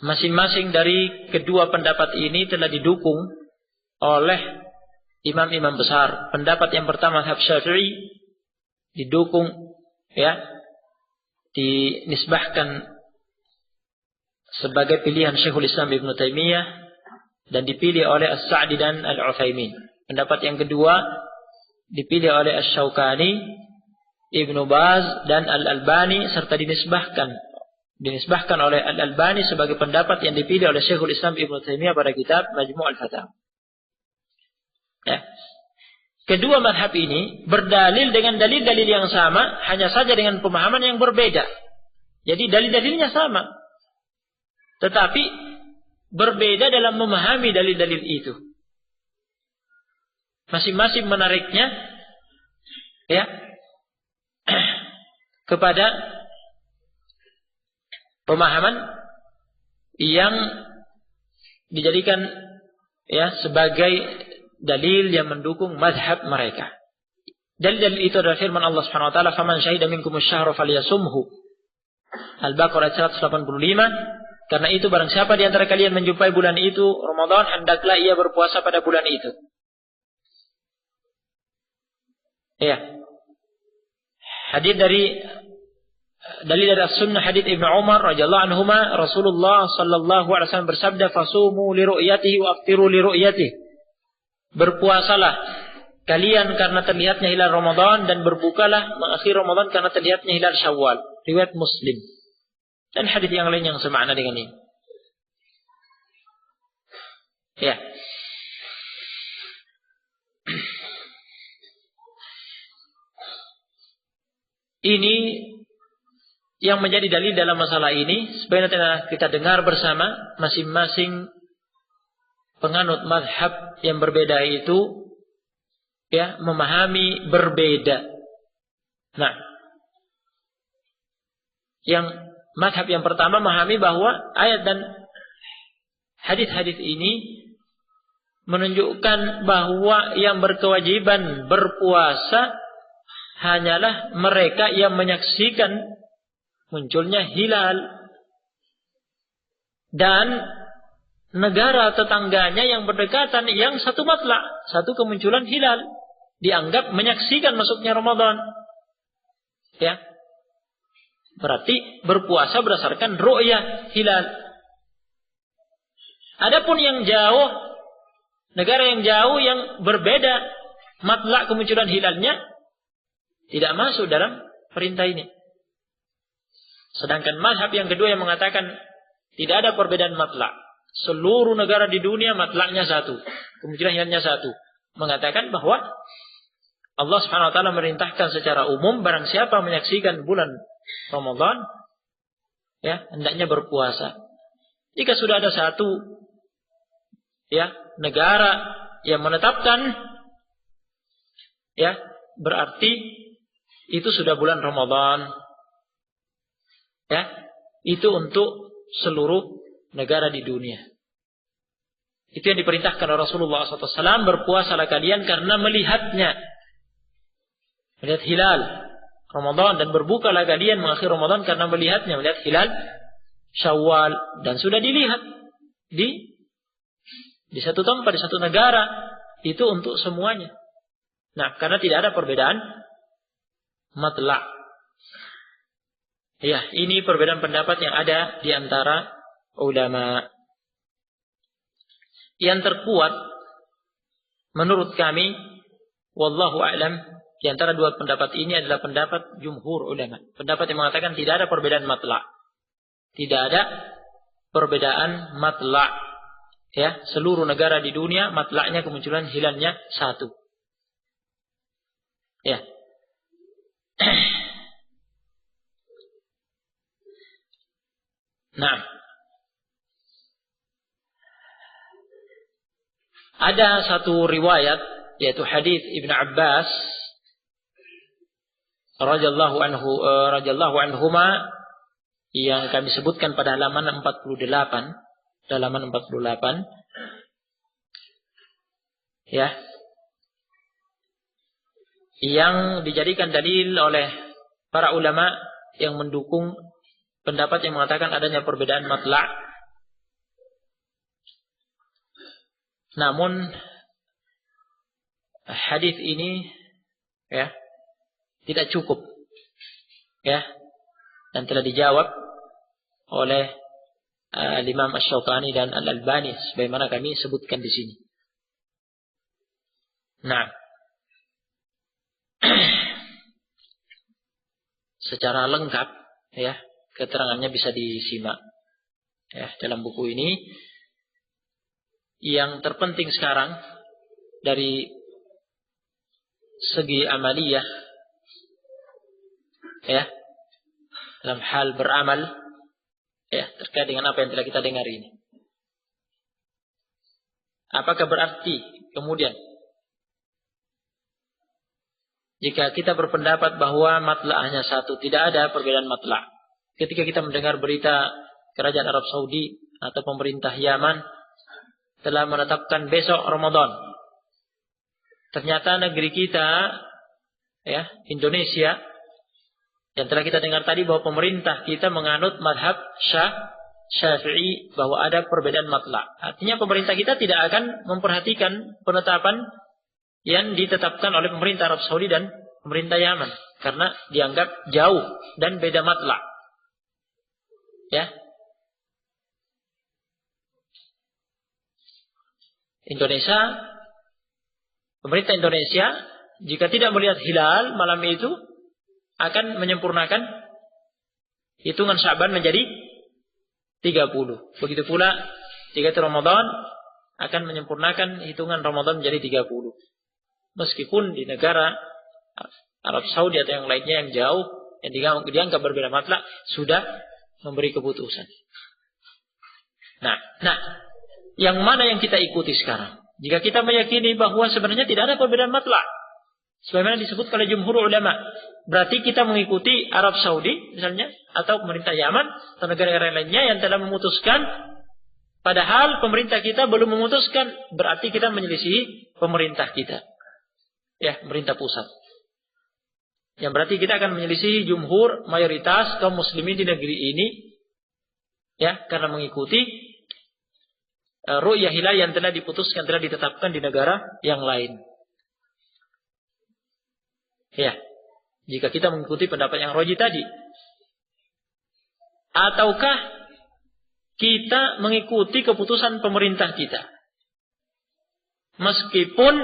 Masing-masing dari kedua pendapat ini telah didukung oleh imam-imam besar. Pendapat yang pertama mazhab Syafi'i didukung, ya, dinisbahkan sebagai pilihan Syekhul Islam Ibnu Taimiyah dan dipilih oleh As-Sa'di dan Al-Utsaimin. Pendapat yang kedua dipilih oleh Asy-Syaukani, Ibnu Baz dan Al-Albani serta dinisbahkan oleh Al-Albani sebagai pendapat yang dipilih oleh Syekhul Islam Ibnu Taimiyah pada kitab Majmu' al-Fatawa. Ya. Kedua mazhab ini berdalil dengan dalil-dalil yang sama, hanya saja dengan pemahaman yang berbeda. Jadi dalil-dalilnya sama, tetapi berbeda dalam memahami dalil-dalil itu. Masing-masing menariknya, ya, kepada pemahaman yang dijadikan, ya, sebagai dalil yang mendukung mazhab mereka. Dalil-dalil itu adalah firman Allah Subhanahu wa taala, "Faman syahida minkumus syahra falyasumhu." Al-Baqarah 185. Karena itu barang siapa di antara kalian menjumpai bulan itu, Ramadan, hendaklah ia berpuasa pada bulan itu. Ya. Dalil dari as-sunnah hadits Ibnu Umar radhiyallahu anhuma, Rasulullah sallallahu alaihi wasallam bersabda, "Fasumu li ru'yatihi wa aftiru li ru'yatihi." Berpuasalah kalian karena terlihatnya hilal Ramadan dan berbukalah mengakhiri Ramadan karena terlihatnya hilal Syawal. Riwayat Muslim. Dan hadis yang lain yang semakna dengan ini. Ya. Ini yang menjadi dalil dalam masalah ini, sebenarnya kita dengar bersama masing-masing penganut mazhab yang berbeda itu, ya, memahami berbeda. Nah, yang mazhab yang pertama memahami bahwa ayat dan hadis-hadis ini menunjukkan bahwa yang berkewajiban berpuasa hanyalah mereka yang menyaksikan munculnya hilal dan negara tetangganya yang berdekatan yang satu matla', satu kemunculan hilal, dianggap menyaksikan masuknya Ramadan. Ya. Berarti berpuasa berdasarkan ru'yah hilal. Adapun yang jauh, negara yang jauh yang berbeda matla' kemunculan hilalnya, tidak masuk dalam perintah ini. Sedangkan mazhab yang kedua yang mengatakan tidak ada perbedaan matla', seluruh negara di dunia matlaknya satu, kemunculan hilalnya satu, mengatakan bahwa Allah Subhanahu wa taala merintahkan secara umum barang siapa menyaksikan bulan Ramadan, ya, hendaknya berpuasa. Jika sudah ada satu, ya, negara yang menetapkan, ya, berarti itu sudah bulan Ramadan. Ya, itu untuk seluruh negara di dunia. Itu yang diperintahkan oleh Rasulullah SAW, berpuasalah kalian karena melihatnya. Melihat hilal Ramadan, dan berbukalah kalian mengakhiri Ramadan karena melihatnya, melihat hilal Syawal, dan sudah dilihat di satu tempat, di satu negara, itu untuk semuanya. Nah, karena tidak ada perbedaan matla'. Ya, ini perbedaan pendapat yang ada di antara ulama. Yang terkuat menurut kami, wallahu a'lam, di antara dua pendapat ini adalah pendapat jumhur ulama. Pendapat yang mengatakan tidak ada perbedaan matla'. Tidak ada perbedaan matla'. Ya, seluruh negara di dunia matla'nya kemunculan hilalnya satu. Ya. Nah, ada satu riwayat, yaitu hadis Ibnu Abbas radhiyallahu anhuma, yang kami sebutkan pada halaman 48, ya, yang dijadikan dalil oleh para ulama yang mendukung pendapat yang mengatakan adanya perbedaan matla'. Namun hadis ini, ya, tidak cukup, ya, dan telah dijawab oleh Imam Asy-Syaukani dan Al-Albani sebagaimana kami sebutkan di sini. Nah, secara lengkap, ya, keterangannya bisa disimak, ya, dalam buku ini. Yang terpenting sekarang dari segi amaliyah, ya, dalam hal beramal, ya, terkait dengan apa yang telah kita dengar ini. Apakah berarti kemudian jika kita berpendapat bahwa matla' hanya satu, tidak ada perbedaan matla'? Ketika kita mendengar berita kerajaan Arab Saudi atau pemerintah Yaman telah menetapkan besok Ramadan, ternyata negeri kita, ya, Indonesia, yang telah kita dengar tadi bahwa pemerintah kita menganut madhab Syafi'i, bahwa ada perbedaan matla'. Artinya pemerintah kita tidak akan memperhatikan penetapan yang ditetapkan oleh pemerintah Arab Saudi dan pemerintah Yaman, karena dianggap jauh dan beda matla'. Ya, Indonesia, pemerintah Indonesia jika tidak melihat hilal malam itu akan menyempurnakan hitungan Sya'ban menjadi 30. Begitu pula jika itu Ramadan akan menyempurnakan hitungan Ramadan menjadi 30. Meskipun di negara Arab Saudi atau yang lainnya yang jauh, yang dianggap berbeda matla', sudah memberi keputusan. Nah, yang mana yang kita ikuti sekarang? Jika kita meyakini bahwa sebenarnya tidak ada perbedaan matla', sebagaimana disebut oleh jumhur ulama, berarti kita mengikuti Arab Saudi misalnya, atau pemerintah Yaman atau negara-negara lainnya yang telah memutuskan, padahal pemerintah kita belum memutuskan. Berarti kita menyelisihi pemerintah kita, ya, pemerintah pusat. Yang berarti kita akan menyelisihi jumhur, mayoritas kaum muslimin di negeri ini, ya, karena mengikuti ru'yah hilal yang telah diputuskan, telah ditetapkan di negara yang lain. Ya, jika kita mengikuti pendapat yang roji tadi, ataukah kita mengikuti keputusan pemerintah kita, meskipun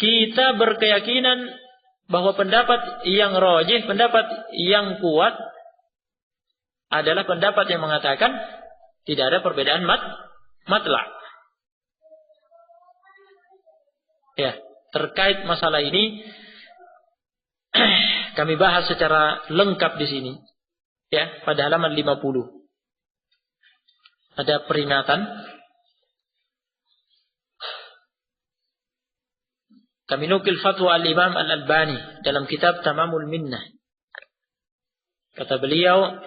kita berkeyakinan bahwa pendapat yang rojih, pendapat yang kuat adalah pendapat yang mengatakan tidak ada perbedaan matla'. Ya, terkait masalah ini kami bahas secara lengkap di sini. Ya, pada halaman 50. Ada peringatan. Kami nukil fatwa Al-Imam Al-Albani dalam kitab Tamamul Minnah. Kata beliau,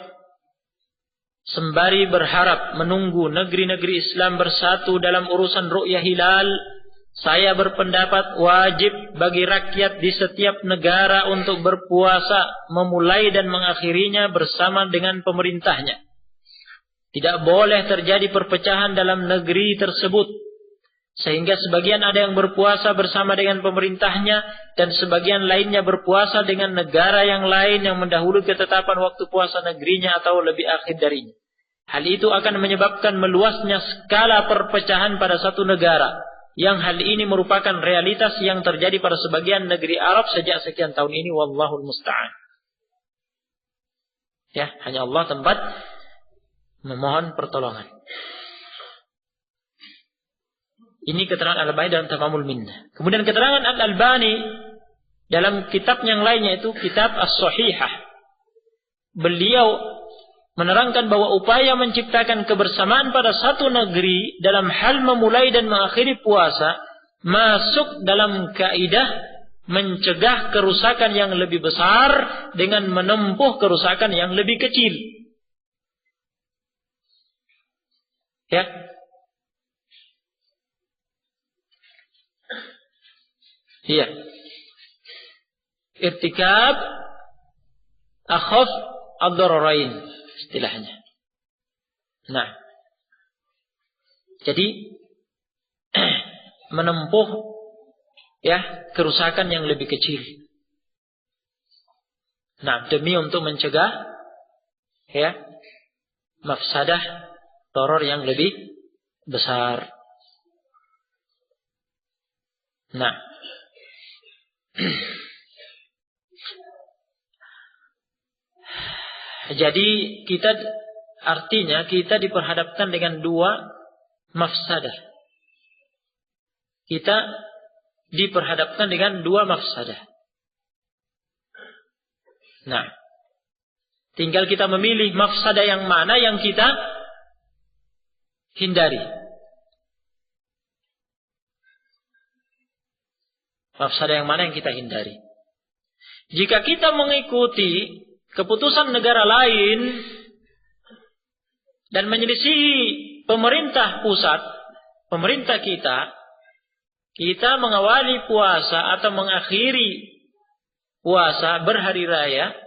sembari berharap menunggu negeri-negeri Islam bersatu dalam urusan ru'yah hilal, saya berpendapat wajib bagi rakyat di setiap negara untuk berpuasa, memulai dan mengakhirinya bersama dengan pemerintahnya. Tidak boleh terjadi perpecahan dalam negeri tersebut, sehingga sebagian ada yang berpuasa bersama dengan pemerintahnya dan sebagian lainnya berpuasa dengan negara yang lain yang mendahului ketetapan waktu puasa negerinya atau lebih akhir darinya. Hal itu akan menyebabkan meluasnya skala perpecahan pada satu negara, yang hal ini merupakan realitas yang terjadi pada sebagian negeri Arab sejak sekian tahun ini. Wallahul musta'an. Ya, hanya Allah tempat memohon pertolongan. Ini keterangan Al-Albani dalam Tamamul Minnah. Kemudian keterangan Al-Albani dalam kitab yang lainnya, itu kitab As-Sahihah. Beliau menerangkan bahwa upaya menciptakan kebersamaan pada satu negeri dalam hal memulai dan mengakhiri puasa masuk dalam kaidah mencegah kerusakan yang lebih besar dengan menempuh kerusakan yang lebih kecil. Ya. Iya. Irtikab akhaf ad-dararain istilahnya. Nah. Jadi menempuh ya kerusakan yang lebih kecil. Nah, demi untuk mencegah ya mafsadah darar yang lebih besar. Nah, jadi artinya kita diperhadapkan dengan dua mafsadah. Kita diperhadapkan dengan dua mafsadah. Nah, tinggal kita memilih mafsadah yang mana yang kita hindari. Mafsadah yang mana yang kita hindari. Jika kita mengikuti keputusan negara lain dan menyelisihi pemerintah pusat, pemerintah kita mengawali puasa atau mengakhiri puasa berhari raya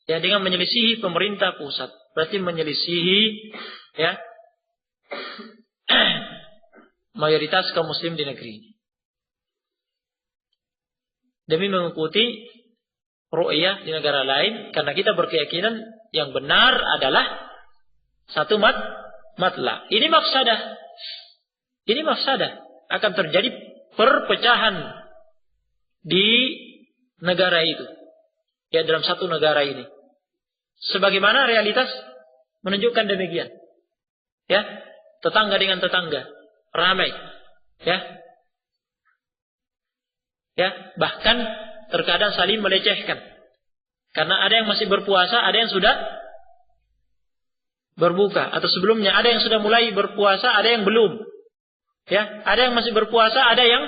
ya dengan menyelisihi pemerintah pusat, berarti menyelisihi ya mayoritas kaum muslim di negeri ini. Demi mengikuti ru'yah di negara lain, karena kita berkeyakinan yang benar adalah satu matla. Ini mafsadah akan terjadi perpecahan di negara itu. Ya, dalam satu negara ini. Sebagaimana realitas menunjukkan demikian. Ya, tetangga dengan tetangga ramai. Ya, bahkan terkadang saling melecehkan. Karena ada yang masih berpuasa, ada yang sudah berbuka, atau sebelumnya ada yang sudah mulai berpuasa, ada yang belum. Ya, ada yang masih berpuasa, ada yang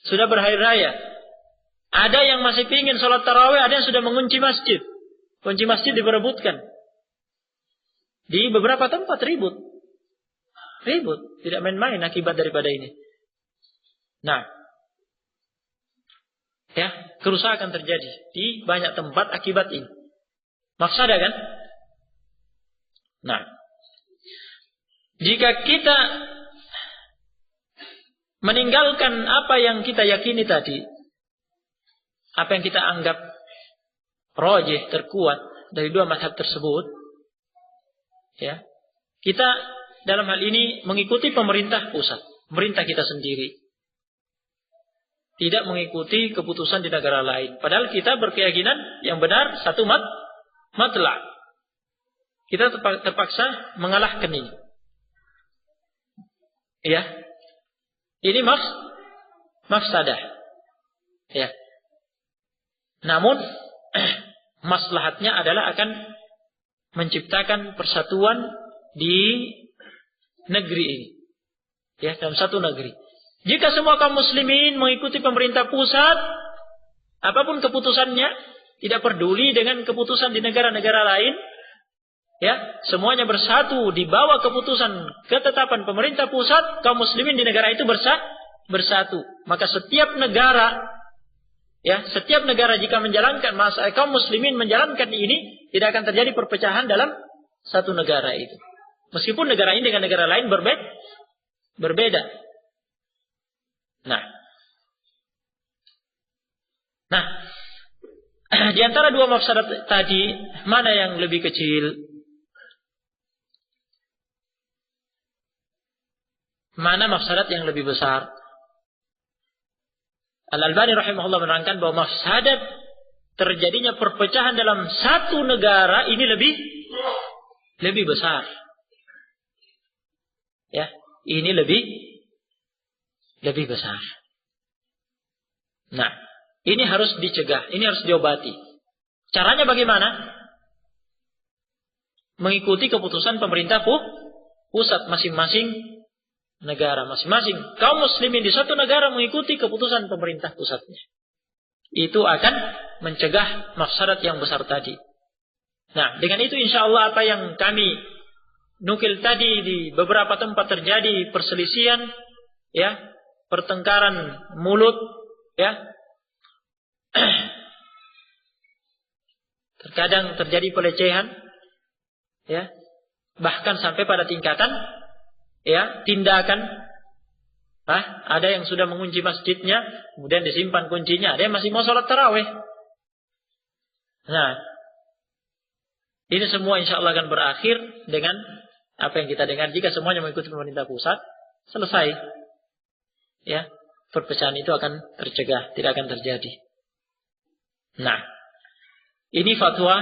sudah berhari raya. Ada yang masih ingin sholat tarawih, ada yang sudah mengunci masjid. Kunci masjid diperebutkan. Di beberapa tempat ribut, tidak main-main akibat daripada ini. Nah, ya, kerusakan terjadi di banyak tempat akibat ini. Mafsadah kan? Nah, jika kita meninggalkan apa yang kita yakini tadi, apa yang kita anggap rajih, terkuat dari dua mazhab tersebut, ya, kita dalam hal ini mengikuti pemerintah pusat, pemerintah kita sendiri. Tidak mengikuti keputusan di negara lain. Padahal kita berkeyakinan yang benar satu matla. Kita terpaksa mengalahkan ini. Ya. Ini mafsadah. Ya. Namun maslahatnya adalah akan menciptakan persatuan di negeri ini. Ya, dalam satu negeri. Jika semua kaum muslimin mengikuti pemerintah pusat, apapun keputusannya, tidak peduli dengan keputusan di negara-negara lain, ya, semuanya bersatu di bawah keputusan ketetapan pemerintah pusat, kaum muslimin di negara itu bersatu. Maka setiap negara, ya, setiap negara jika menjalankan kaum muslimin menjalankan ini, tidak akan terjadi perpecahan dalam satu negara itu. Meskipun negara ini dengan negara lain berbeda. Nah, di antara dua mafsadat tadi, mana yang lebih kecil? Mana mafsadat yang lebih besar? Al-Albani rahimahullah menerangkan bahwa mafsadat terjadinya perpecahan dalam satu negara ini lebih besar. Ya, ini lebih besar. Nah, ini harus dicegah, ini harus diobati. Caranya bagaimana? Mengikuti keputusan pemerintah pusat masing-masing negara, masing-masing kaum muslimin di satu negara mengikuti keputusan pemerintah pusatnya. Itu akan mencegah mafsadat yang besar tadi. Nah, dengan itu insya Allah apa yang kami nukil tadi, di beberapa tempat terjadi perselisihan, ya, pertengkaran mulut, ya, terkadang terjadi pelecehan, ya, bahkan sampai pada tingkatan, ya, tindakan. Ada yang sudah mengunci masjidnya, kemudian disimpan kuncinya, ada yang masih mau sholat tarawih. Nah, ini semua insya Allah akan berakhir dengan apa yang kita dengar. Jika semuanya mengikuti pemerintah pusat, selesai. Ya, perpecahan itu akan tercegah, tidak akan terjadi. Nah, ini fatwa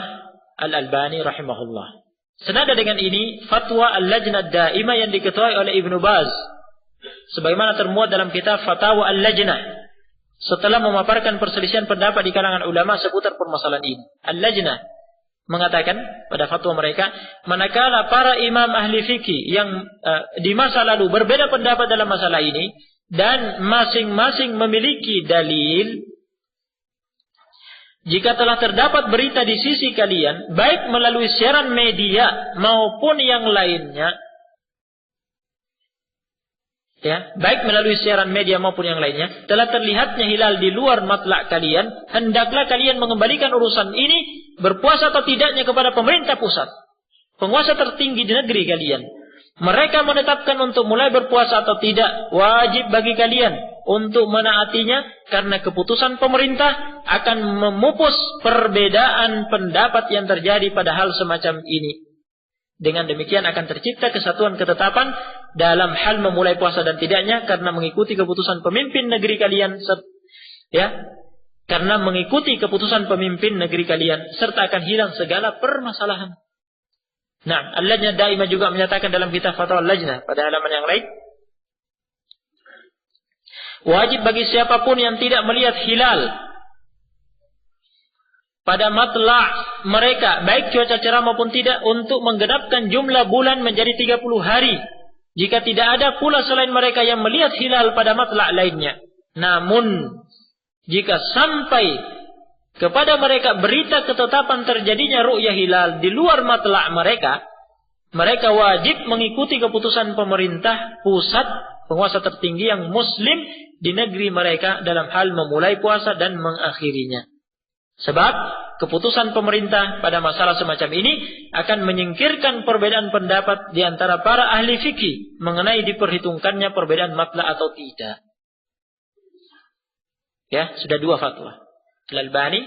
Al-Albani rahimahullah. Senada dengan ini, fatwa Al-Lajnah Daimah yang diketuai oleh Ibnu Baz, sebagaimana termuat dalam kitab Fatawa Al-Lajnah, setelah memaparkan perselisihan pendapat di kalangan ulama seputar permasalahan ini. Al-Lajnah mengatakan pada fatwa mereka, manakala para imam ahli fikih yang di masa lalu berbeda pendapat dalam masalah ini dan masing-masing memiliki dalil, jika telah terdapat berita di sisi kalian, baik melalui siaran media maupun yang lainnya, ya, baik melalui siaran media maupun yang lainnya, telah terlihatnya hilal di luar matlak kalian, hendaklah kalian mengembalikan urusan ini, berpuasa atau tidaknya, kepada pemerintah pusat, penguasa tertinggi di negeri kalian. Mereka menetapkan untuk mulai berpuasa atau tidak, wajib bagi kalian untuk menaatinya, karena keputusan pemerintah akan memupus perbedaan pendapat yang terjadi pada hal semacam ini. Dengan demikian akan tercipta kesatuan ketetapan dalam hal memulai puasa dan tidaknya, karena mengikuti keputusan pemimpin negeri kalian, ya, karena mengikuti keputusan pemimpin negeri kalian, serta akan hilang segala permasalahan. Nah, Al-Lajnah Daimah juga menyatakan dalam kitab Fatwa Al-Lajnah pada halaman yang lain, wajib bagi siapapun yang tidak melihat hilal pada matla' mereka, baik cuaca cerah maupun tidak, untuk menggenapkan jumlah bulan menjadi 30 hari. Jika tidak ada pula selain mereka yang melihat hilal pada matla' lainnya. Namun, jika sampai kepada mereka berita ketetapan terjadinya ru'yah hilal di luar matla' mereka, mereka wajib mengikuti keputusan pemerintah pusat, penguasa tertinggi yang muslim di negeri mereka dalam hal memulai puasa dan mengakhirinya. Sebab keputusan pemerintah pada masalah semacam ini akan menyingkirkan perbedaan pendapat di antara para ahli fikih mengenai diperhitungkannya perbedaan matla' atau tidak. Ya, sudah dua fatwa. Al-Albani,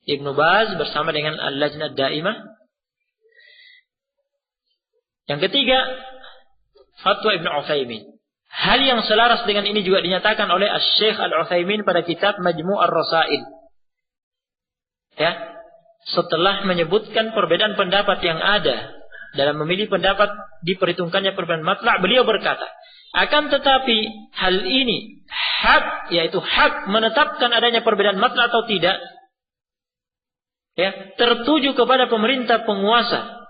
Ibnu Baz bersama dengan Al-Lajnah Daimah. Yang ketiga, fatwa Ibnu Utsaimin. Hal yang selaras dengan ini juga dinyatakan oleh Asy-Syaikh Al-Utsaimin pada kitab Majmu' Ar-Rasail. Ya, setelah menyebutkan perbedaan pendapat yang ada dalam memilih pendapat diperhitungkannya perbedaan matlak, beliau berkata, akan tetapi hal ini hak, yaitu hak menetapkan adanya perbedaan matlak atau tidak, ya, tertuju kepada pemerintah penguasa.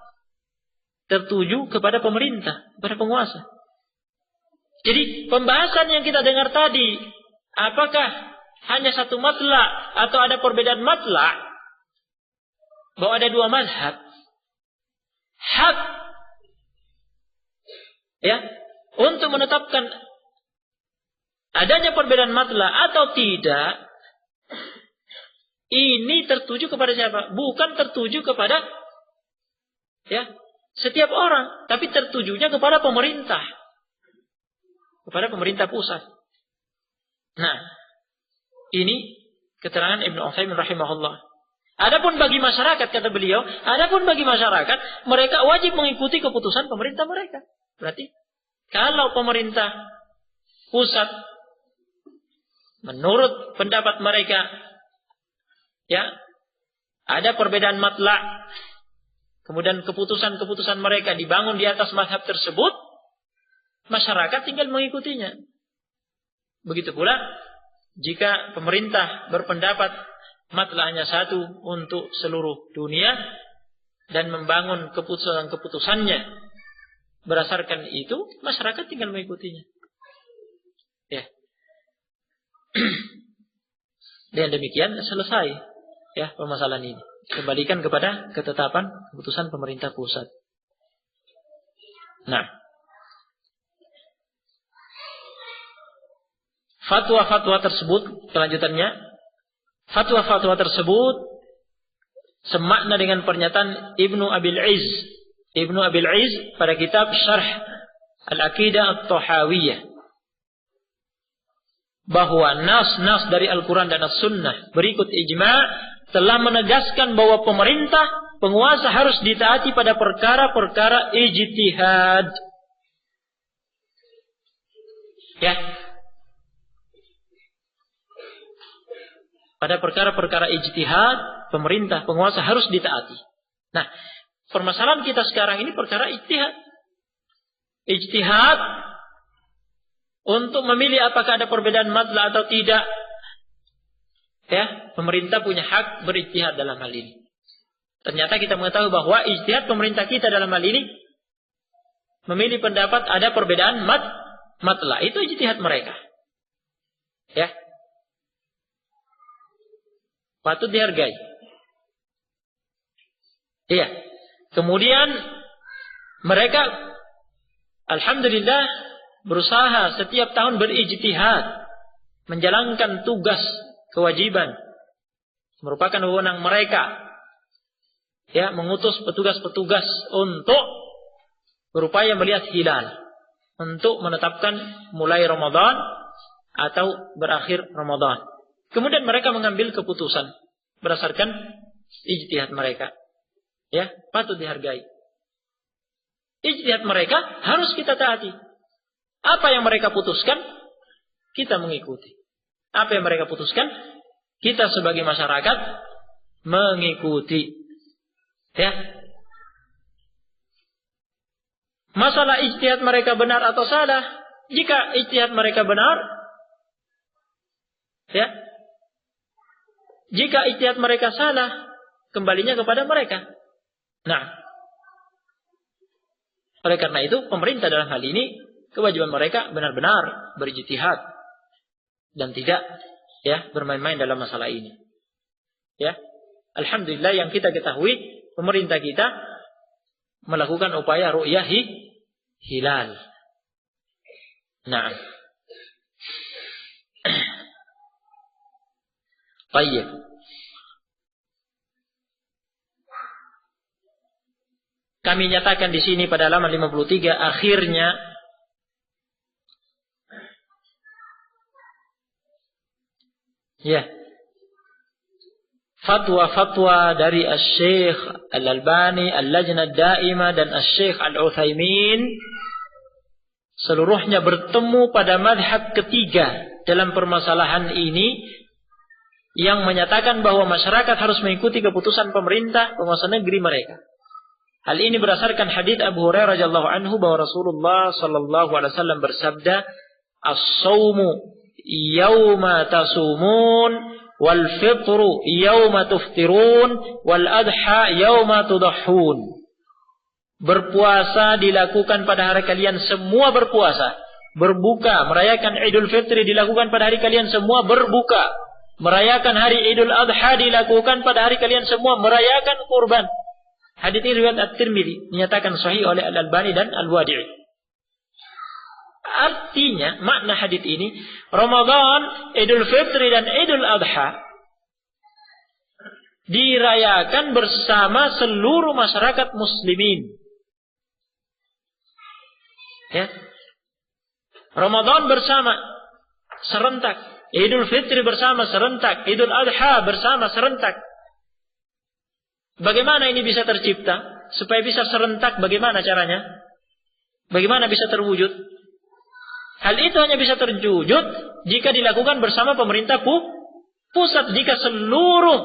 Tertuju kepada pemerintah, kepada penguasa. Jadi pembahasan yang kita dengar tadi, apakah hanya satu matlak atau ada perbedaan matlak, bahwa ada dua mazhab, hak, ya, untuk menetapkan adanya perbedaan matlak atau tidak, ini tertuju kepada siapa? Bukan tertuju kepada, ya, setiap orang, tapi tertujunya kepada pemerintah, kepada pemerintah pusat. Nah, ini keterangan Ibnu Utsaimin rahimahullah. Adapun bagi masyarakat, kata beliau, adapun bagi masyarakat, mereka wajib mengikuti keputusan pemerintah mereka. Berarti kalau pemerintah pusat menurut pendapat mereka, ya, ada perbedaan matlak, kemudian keputusan-keputusan mereka dibangun di atas mazhab tersebut, masyarakat tinggal mengikutinya. Begitu pula jika pemerintah berpendapat matlaknya satu untuk seluruh dunia dan membangun keputusan-keputusannya berdasarkan itu, masyarakat tinggal mengikutinya. Ya. Dan demikian selesai, ya, permasalahan ini. Kembalikan kepada ketetapan keputusan pemerintah pusat. Nah, fatwa-fatwa tersebut, kelanjutannya, fatwa-fatwa tersebut semakna dengan pernyataan Ibnu Abil Izz. Ibnu Abil Izz pada kitab Syarh Al-Aqidah At-Tahawiyah, bahwa nas-nas dari Al-Quran dan As-Sunnah berikut ijma' telah menegaskan bahwa pemerintah penguasa harus ditaati pada perkara-perkara ijtihad. Ya. Pada perkara-perkara ijtihad, pemerintah penguasa harus ditaati. Nah, permasalahan kita sekarang ini perkara ijtihad. Ijtihad untuk memilih apakah ada perbedaan matlak atau tidak. Ya, pemerintah punya hak berijtihad dalam hal ini. Ternyata kita mengetahui bahwa ijtihad pemerintah kita dalam hal ini memilih pendapat ada perbedaan matlak. Itu ijtihad mereka. Ya. Patut dihargai. Iya. Kemudian mereka alhamdulillah berusaha setiap tahun berijtihad, menjalankan tugas kewajiban, merupakan wewenang mereka, ya, mengutus petugas-petugas untuk berupaya melihat hilal, untuk menetapkan mulai Ramadan atau berakhir Ramadan. Kemudian mereka mengambil keputusan berdasarkan ijtihad mereka, ya, patut dihargai. Ijtihad mereka harus kita taati. Apa yang mereka putuskan, kita mengikuti. Apa yang mereka putuskan, kita sebagai masyarakat mengikuti. Ya. Masalah ijtihad mereka benar atau salah, jika ijtihad mereka benar, ya, jika ijtihad mereka salah, kembalinya kepada mereka. Nah, oleh karena itu pemerintah dalam hal ini kewajiban mereka benar-benar berijtihad dan tidak, ya, bermain-main dalam masalah ini. Ya, alhamdulillah yang kita ketahui pemerintah kita melakukan upaya ru'yah hilal. Nah, baik. Kami nyatakan di sini pada halaman 53 akhirnya ya, fatwa-fatwa dari Asy-Syaikh Al-Albani, Al-Lajnah Daimah dan Asy-Syaikh Al-Utsaimin seluruhnya bertemu pada mazhab ketiga dalam permasalahan ini, yang menyatakan bahwa masyarakat harus mengikuti keputusan pemerintah penguasa negeri mereka. Hal ini berdasarkan hadits Abu Hurairah radhiyallahu anhu bahwa Rasulullah sallallahu alaihi wasallam bersabda, "As-shaumu yauma tasumun wal fitru yauma tuftirun wal adha yauma tudahhun." Berpuasa dilakukan pada hari kalian semua berpuasa. Berbuka, merayakan Idul Fitri dilakukan pada hari kalian semua berbuka. Merayakan hari Idul Adha dilakukan pada hari kalian semua merayakan kurban. Hadits ini riwayat At-Tirmidzi, dinyatakan sahih oleh Al-Albani dan Al-Wadi'i. Artinya, makna hadits ini, Ramadan, Idul Fitri dan Idul Adha dirayakan bersama seluruh masyarakat muslimin. Ya. Ramadan bersama serentak, Idul Fitri bersama serentak, Idul Adha bersama serentak. Bagaimana ini bisa tercipta? Supaya bisa serentak, bagaimana caranya? Bagaimana bisa terwujud? Hal itu hanya bisa terwujud jika dilakukan bersama pemerintah pusat. Jika seluruh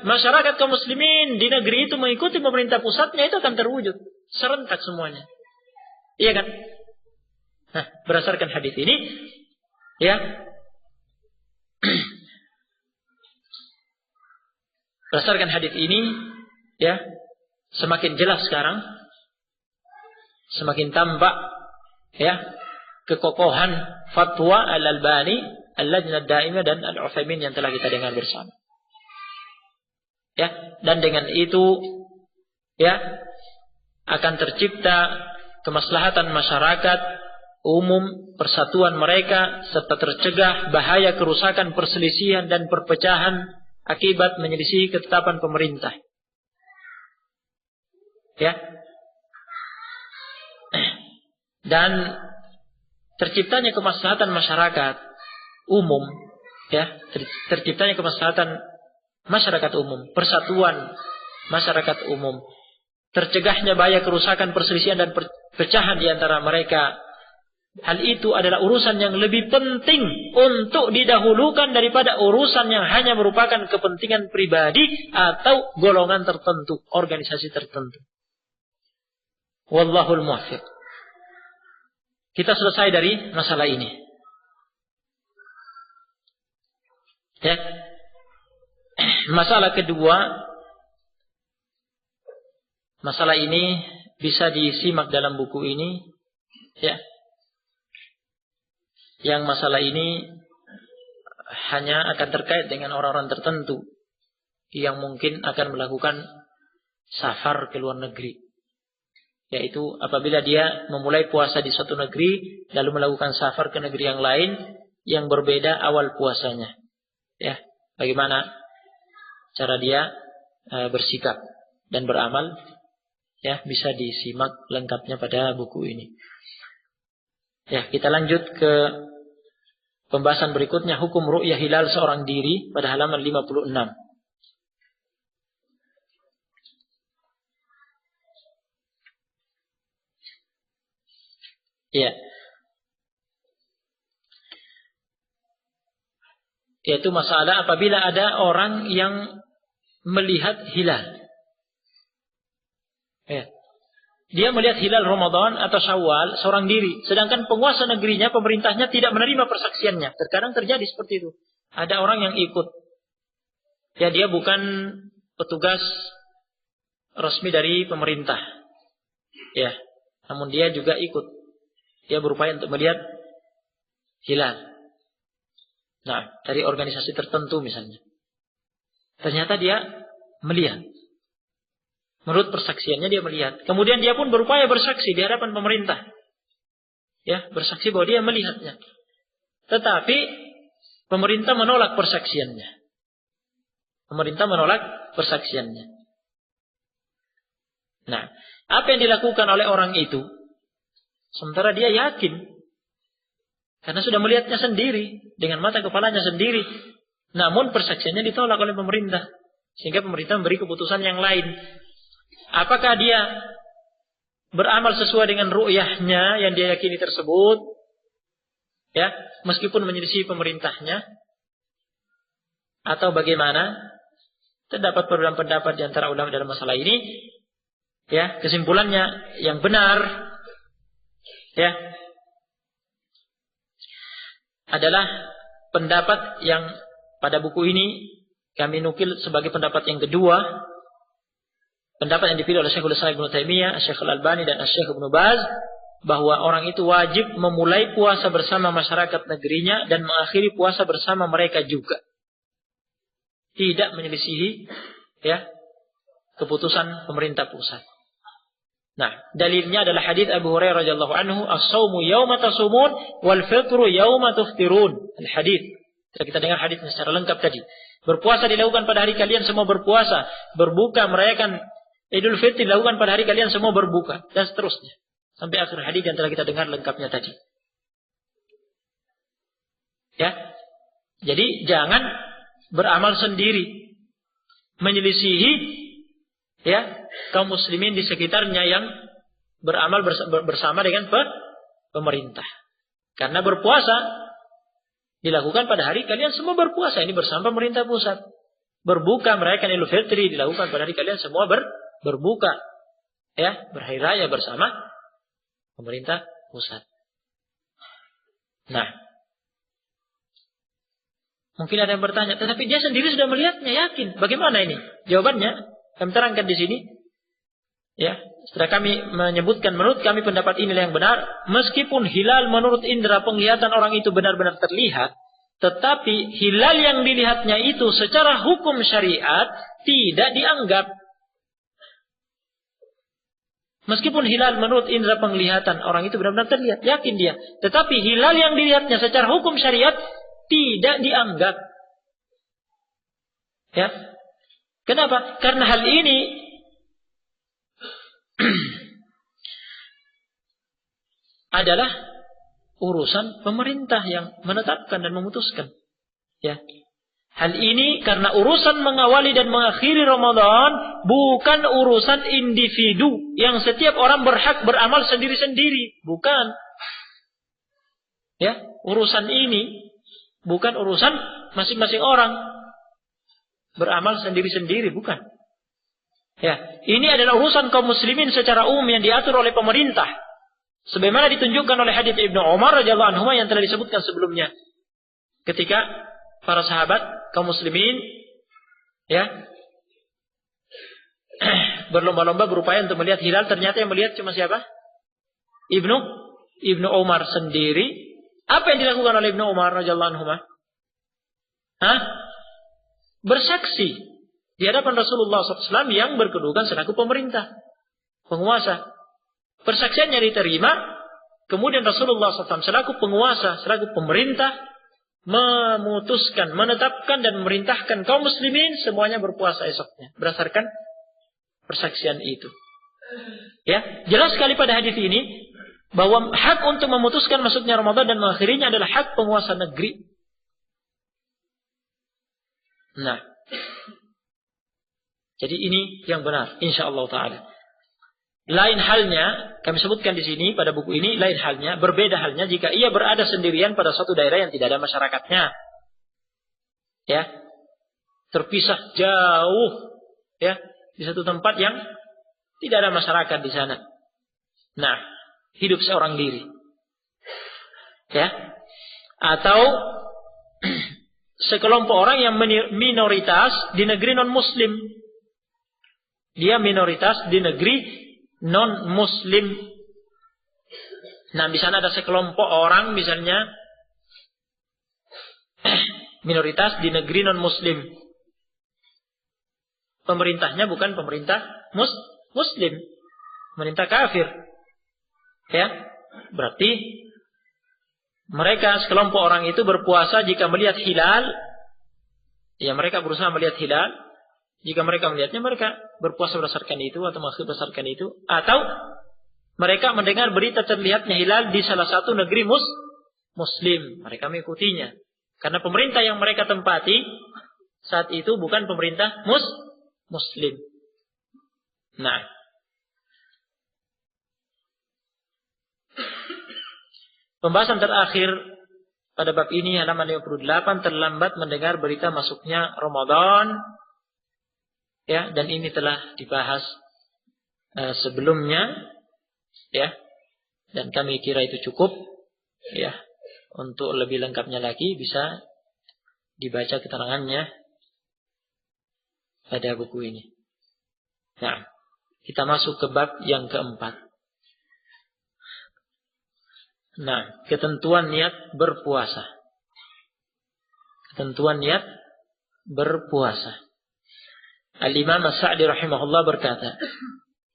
masyarakat kaum muslimin di negeri itu mengikuti pemerintah pusatnya, itu akan terwujud serentak semuanya. Iya kan? Nah, berdasarkan hadis ini, berdasarkan hadis ini, semakin jelas sekarang, semakin tampak, kekokohan fatwa Al-Albani, Al-Lajnah Daimah dan Al-Utsaimin yang telah kita dengar bersama. Dan dengan itu, akan tercipta kemaslahatan masyarakat umum, persatuan mereka, serta tercegah bahaya kerusakan, perselisihan dan perpecahan akibat menyelisih ketetapan pemerintah. Dan terciptanya kemaslahatan masyarakat umum, terciptanya kemaslahatan masyarakat umum, persatuan masyarakat umum, tercegahnya bahaya kerusakan, perselisihan dan perpecahan di antara mereka. Hal itu adalah urusan yang lebih penting untuk didahulukan daripada urusan yang hanya merupakan kepentingan pribadi atau golongan tertentu, organisasi tertentu. Wallahul muwaffiq. Kita selesai dari masalah ini. Masalah kedua, masalah ini bisa disimak dalam buku ini, Yang masalah ini hanya akan terkait dengan orang-orang tertentu yang mungkin akan melakukan safar ke luar negeri. Yaitu apabila dia memulai puasa di suatu negeri lalu melakukan safar ke negeri yang lain yang berbeda awal puasanya. Bagaimana cara dia bersikap dan beramal, bisa disimak lengkapnya pada buku ini. Kita lanjut ke pembahasan berikutnya, hukum ru'yah hilal seorang diri pada halaman 56. Yaitu masalah apabila ada orang yang melihat hilal. Dia melihat hilal Ramadan atau Syawal seorang diri, sedangkan penguasa negerinya, pemerintahnya tidak menerima persaksiannya. Terkadang terjadi seperti itu. Ada orang yang ikut. Dia bukan petugas resmi dari pemerintah. Namun dia juga ikut. Dia berupaya untuk melihat hilal. Dari organisasi tertentu misalnya. Ternyata dia melihat. Menurut persaksiannya dia melihat. Kemudian dia pun berupaya bersaksi di hadapan pemerintah. Bersaksi bahwa dia melihatnya. Tetapi pemerintah menolak persaksiannya. Apa yang dilakukan oleh orang itu? Sementara dia yakin. Karena sudah melihatnya sendiri. Dengan mata kepalanya sendiri. Namun persaksiannya ditolak oleh pemerintah. Sehingga pemerintah memberi keputusan yang lain. Apakah dia beramal sesuai dengan ru'yahnya yang dia yakini tersebut? Meskipun menyelisih pemerintahnya? Atau bagaimana? Terdapat perbedaan pendapat di antara ulama dalam masalah ini. Ya, kesimpulannya yang benar ya adalah pendapat yang pada buku ini kami nukil sebagai pendapat yang kedua. Pendapat yang dipilih oleh Syekhul Islam Ibnu Taimiyah, Syekh Al-Albani dan Syekh Ibnu Baz, bahwa orang itu wajib memulai puasa bersama masyarakat negerinya dan mengakhiri puasa bersama mereka juga. Tidak menyelisihi ya keputusan pemerintah pusat. Nah, dalilnya adalah hadis Abu Hurairah radhiyallahu anhu, "As-shaumu yauma tasumun wal fitru yauma tuftirun." Al-hadis. Kita dengar hadisnya secara lengkap tadi. Berpuasa dilakukan pada hari kalian semua berpuasa, berbuka merayakan Idul Fitri dilakukan pada hari kalian semua berbuka, dan seterusnya. Sampai akhir hadis yang telah kita dengar lengkapnya tadi. Ya. Jadi jangan beramal sendiri, menyelisihi ya kaum muslimin di sekitarnya yang beramal bersama dengan pemerintah. Karena berpuasa dilakukan pada hari kalian semua berpuasa, ini bersama pemerintah pusat. Berbuka merayakan Idul Fitri dilakukan pada hari kalian semua berbuka, ya, berhari raya bersama pemerintah pusat. Nah, mungkin ada yang bertanya, tetapi dia sendiri sudah melihatnya, yakin. Bagaimana ini? Jawabannya kami terangkan di sini. Ya, setelah kami menyebutkan menurut kami pendapat inilah yang benar, meskipun hilal menurut indera penglihatan orang itu benar-benar terlihat, tetapi hilal yang dilihatnya itu secara hukum syariat tidak dianggap. Meskipun hilal menurut indera penglihatan orang itu benar-benar terlihat, yakin dia, tetapi hilal yang dilihatnya secara hukum syariat tidak dianggap. Ya. Kenapa? Karena hal ini adalah urusan pemerintah yang menetapkan dan memutuskan. Ya. Hal ini karena urusan mengawali dan mengakhiri Ramadan bukan urusan individu yang setiap orang berhak beramal sendiri-sendiri, bukan. Ya, urusan ini bukan urusan masing-masing orang beramal sendiri-sendiri, bukan. Ya, ini adalah urusan kaum muslimin secara umum yang diatur oleh pemerintah. Sebagaimana ditunjukkan oleh hadits Ibnu Umar radhiyallahu anhu yang telah disebutkan sebelumnya. Ketika para sahabat kaum muslimin ya berlomba-lomba berupaya untuk melihat hilal, ternyata yang melihat cuma siapa? Ibnu Umar sendiri. Apa yang dilakukan oleh Ibnu Umar radhiyallahu anhu? Bersaksi di hadapan Rasulullah SAW yang berkedudukan selaku pemerintah, penguasa. Persaksiannya diterima, kemudian Rasulullah SAW selaku penguasa, selaku pemerintah memutuskan, menetapkan dan memerintahkan kaum muslimin semuanya berpuasa esoknya berdasarkan persaksian itu. Ya, jelas sekali pada hadis ini bahwa hak untuk memutuskan masuknya Ramadan dan mengakhirinya adalah hak penguasa negeri. Nah, jadi ini yang benar, insyaallah taala. Lain halnya, kami sebutkan di sini pada buku ini, lain halnya, berbeda halnya jika ia berada sendirian pada suatu daerah yang tidak ada masyarakatnya. Ya. Terpisah jauh ya, di satu tempat yang tidak ada masyarakat di sana. Nah, hidup seorang diri. Ya. Atau sekelompok orang yang minoritas di negeri non-muslim. Dia minoritas di negeri non-muslim. Nah, di sana ada sekelompok orang misalnya minoritas di negeri non-muslim. Pemerintahnya bukan pemerintah muslim, pemerintah kafir. Ya, berarti mereka sekelompok orang itu berpuasa jika melihat hilal. Ya, mereka berusaha melihat hilal. Jika mereka melihatnya, mereka berpuasa berdasarkan itu atau mengakhiri berdasarkan itu. Atau mereka mendengar berita terlihatnya hilal di salah satu negeri muslim. Mereka mengikutinya. Karena pemerintah yang mereka tempati saat itu bukan pemerintah muslim. Nah, pembahasan terakhir pada bab ini halaman 58, terlambat mendengar berita masuknya Ramadan Ya, dan ini telah dibahas sebelumnya, ya. Dan kami kira itu cukup, ya. Untuk lebih lengkapnya lagi bisa dibaca keterangannya pada buku ini. Nah, kita masuk ke bab yang keempat. Nah, ketentuan niat berpuasa. Ketentuan niat berpuasa. Al-Imam As-Sa'di rahimahullah berkata,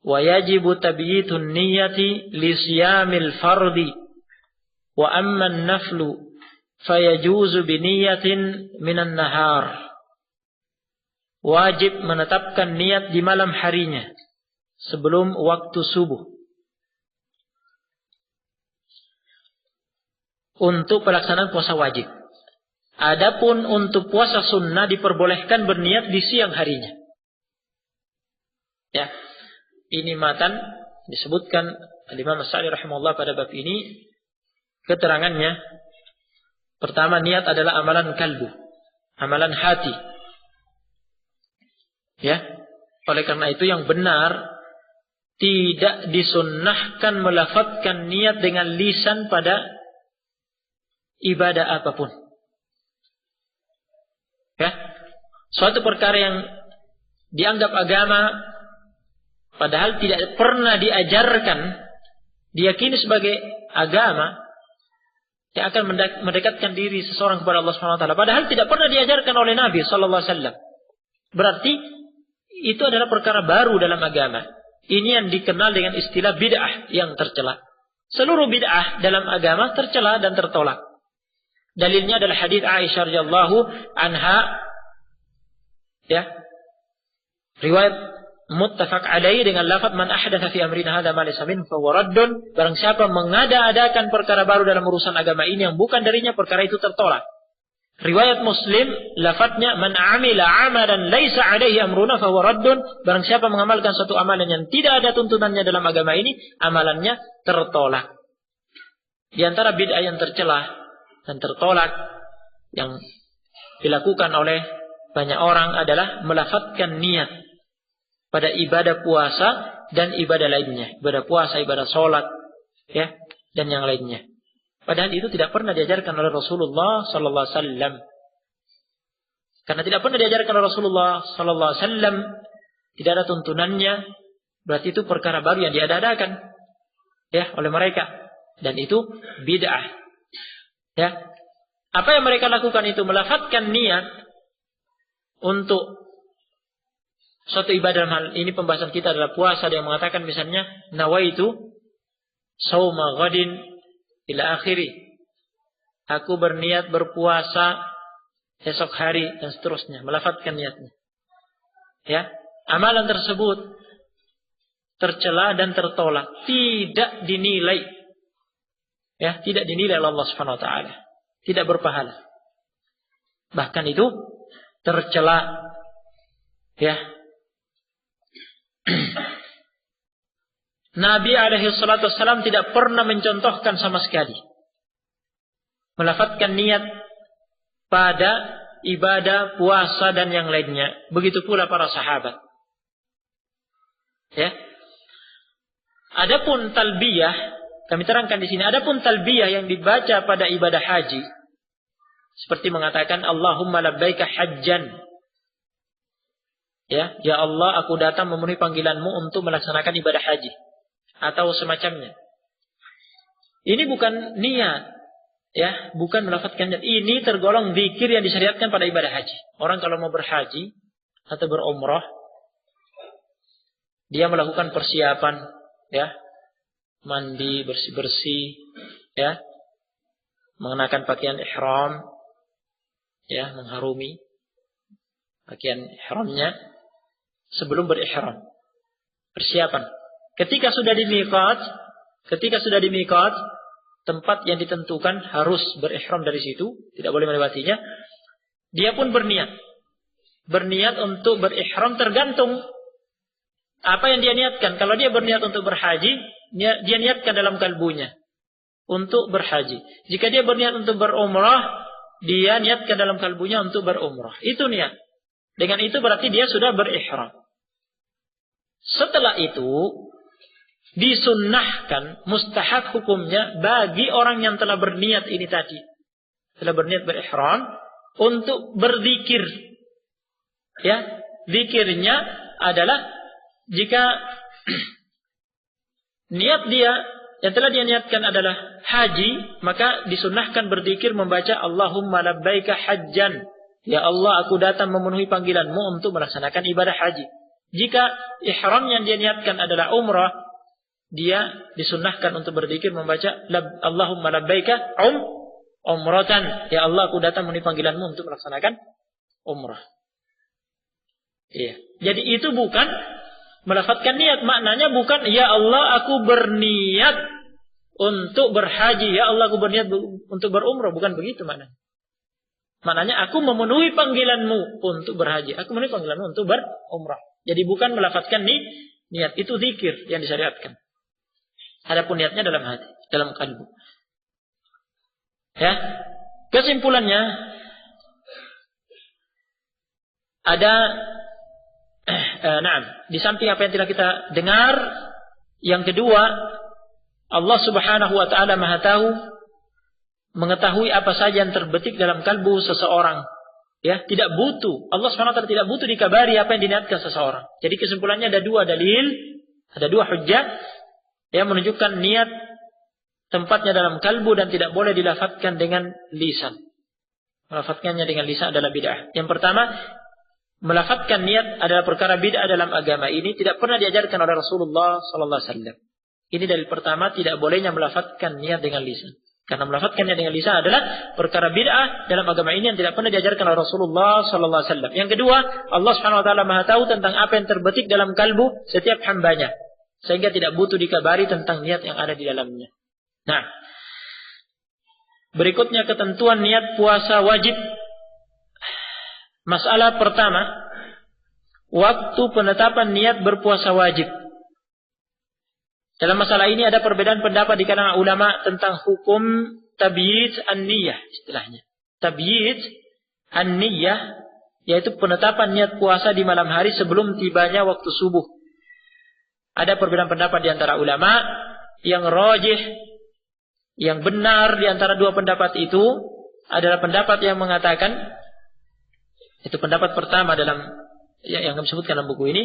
"Wa yajibu tabyitun niyyati li siyamil fardi, wa amma an-naflu fayajuzu bi niyyatin minan nahar." Wajib menetapkan niat di malam harinya sebelum waktu subuh untuk pelaksanaan puasa wajib. Adapun untuk puasa sunnah diperbolehkan berniat di siang harinya. Ya, ini matan disebutkan Al-Imam As-Sa'di rahimahullah pada bab ini. Keterangannya, pertama, niat adalah amalan kalbu, amalan hati. Ya, oleh karena itu yang benar tidak disunnahkan melafadzkan niat dengan lisan pada ibadah apapun. Ya, suatu perkara yang dianggap agama padahal tidak pernah diajarkan, diyakini sebagai agama yang akan mendekatkan diri seseorang kepada Allah Subhanahu wa taala, padahal tidak pernah diajarkan oleh Nabi sallallahu alaihi wasallam. Berarti itu adalah perkara baru dalam agama. Ini yang dikenal dengan istilah bid'ah yang tercela. Seluruh bid'ah dalam agama tercela dan tertolak. Dalilnya adalah hadis Aisyah radhiyallahu anha, ya, riwayat muttafaq alaihi dengan lafaz man ahdatsa fi amrina hadza ma laysa minhu fa huwa raddun. Barang siapa mengada-adakan perkara baru dalam urusan agama ini yang bukan darinya, perkara itu tertolak. Riwayat Muslim lafaznya man amila amalan laisa alaihi amruna fa huwa raddun. Barang siapa mengamalkan suatu amalan yang tidak ada tuntunannya dalam agama ini, amalannya tertolak. Di antara bid'ah yang tercela dan tertolak yang dilakukan oleh banyak orang adalah melafadzkan niat pada ibadah puasa dan ibadah lainnya, ibadah puasa, ibadah sholat, ya, dan yang lainnya. Padahal itu tidak pernah diajarkan oleh Rasulullah sallallahu alaihi wasallam. Karena tidak pernah diajarkan oleh Rasulullah sallallahu alaihi wasallam, tidak ada tuntunannya, berarti itu perkara baru yang diada-adakan, ya, oleh mereka, dan itu bid'ah. Ya, apa yang mereka lakukan itu melafadzkan niat untuk suatu ibadah. Hal ini pembahasan kita adalah puasa, yang mengatakan misalnya nawaitu shauma ghadin ila akhiri, aku berniat berpuasa esok hari dan seterusnya, melafadzkan niatnya. Ya, amalan tersebut tercela dan tertolak, tidak dinilai. Ya, tidak dinilai oleh Allah Subhanahu wa taala, tidak berpahala. Bahkan itu tercela. Ya. Nabi alaihi salatu wassalam tidak pernah mencontohkan sama sekali melafadzkan niat pada ibadah puasa dan yang lainnya. Begitu pula para sahabat. Ya. Adapun talbiyah, kami terangkan di sini, adapun talbiyah yang dibaca pada ibadah haji, seperti mengatakan Allahumma labbaika hajjan. Ya, ya Allah, aku datang memenuhi panggilanmu untuk melaksanakan ibadah haji, atau semacamnya. Ini bukan niat, ya, bukan melafadzkan niat. Ini tergolong zikir yang disyariatkan pada ibadah haji. Orang kalau mau berhaji atau berumrah, dia melakukan persiapan, ya, mandi, bersih-bersih, ya, mengenakan pakaian ihram, ya, mengharumi pakaian ihramnya sebelum berihram. Persiapan. Ketika sudah di miqat, tempat yang ditentukan harus berihram dari situ, tidak boleh melewatinya. Dia pun berniat. Berniat untuk berihram tergantung apa yang dia niatkan. Kalau dia berniat untuk berhaji, dia niatkan dalam kalbunya untuk berhaji. Jika dia berniat untuk berumrah, dia niatkan dalam kalbunya untuk berumrah. Itu niat. Dengan itu berarti dia sudah berihram. Setelah itu disunnahkan, mustahab hukumnya bagi orang yang telah berniat ini tadi, telah berniat berihram, untuk berzikir. Ya, zikirnya adalah jika niat dia yang telah dia niatkan adalah haji, maka disunnahkan berzikir membaca Allahumma labbaika hajjan. Ya Allah, aku datang memenuhi panggilanmu untuk melaksanakan ibadah haji. Jika ihram yang dia niatkan adalah umrah, dia disunnahkan untuk berzikir membaca Allahumma labbaika umratan. Ya Allah, aku datang memenuhi panggilanmu untuk melaksanakan umrah. Iya. Jadi itu bukan melafadzkan niat. Maknanya bukan ya Allah, aku berniat untuk berhaji. Ya Allah, aku berniat untuk berumrah. Bukan begitu maknanya. Maknanya aku memenuhi panggilanmu untuk berhaji. Aku memenuhi panggilanmu untuk berumrah. Jadi bukan melafadzkan niat. Itu zikir yang disyariatkan. Adapun niatnya dalam hati, dalam kalbu. Ya. Kesimpulannya ada di samping apa yang telah kita dengar, yang kedua, Allah Subhanahu wa taala Maha tahu, mengetahui apa saja yang terbetik dalam kalbu seseorang. Ya, tidak butuh. Allah Subhanahu wa taala tidak butuh dikabari apa yang diniatkan seseorang. Jadi kesimpulannya ada dua dalil, ada dua hujjah yang menunjukkan niat tempatnya dalam kalbu dan tidak boleh dilafadzkan dengan lisan. Melafadzkannya dengan lisan adalah bid'ah. Yang pertama, melafadzkan niat adalah perkara bid'ah dalam agama ini, tidak pernah diajarkan oleh Rasulullah sallallahu alaihi wasallam. Ini dalil pertama, tidak bolehnya melafadzkan niat dengan lisan. Karena melafadzkannya dengan lisan adalah perkara bid'ah dalam agama ini yang tidak pernah diajarkan oleh Rasulullah sallallahu alaihi wasallam. Yang kedua, Allah Subhanahu wa taala Maha tahu tentang apa yang terbetik dalam kalbu setiap hambanya, sehingga tidak butuh dikabari tentang niat yang ada di dalamnya. Nah, berikutnya ketentuan niat puasa wajib. Masalah pertama, waktu penetapan niat berpuasa wajib. Dalam masalah ini ada perbedaan pendapat di kalangan ulama tentang hukum tabyid an-niyah, istilahnya. Tabyid an-niyah yaitu penetapan niat puasa di malam hari sebelum tibanya waktu subuh. Ada perbedaan pendapat di antara ulama. Yang rajih, yang benar di antara dua pendapat itu adalah pendapat yang mengatakan, itu pendapat pertama dalam yang kami sebutkan dalam buku ini,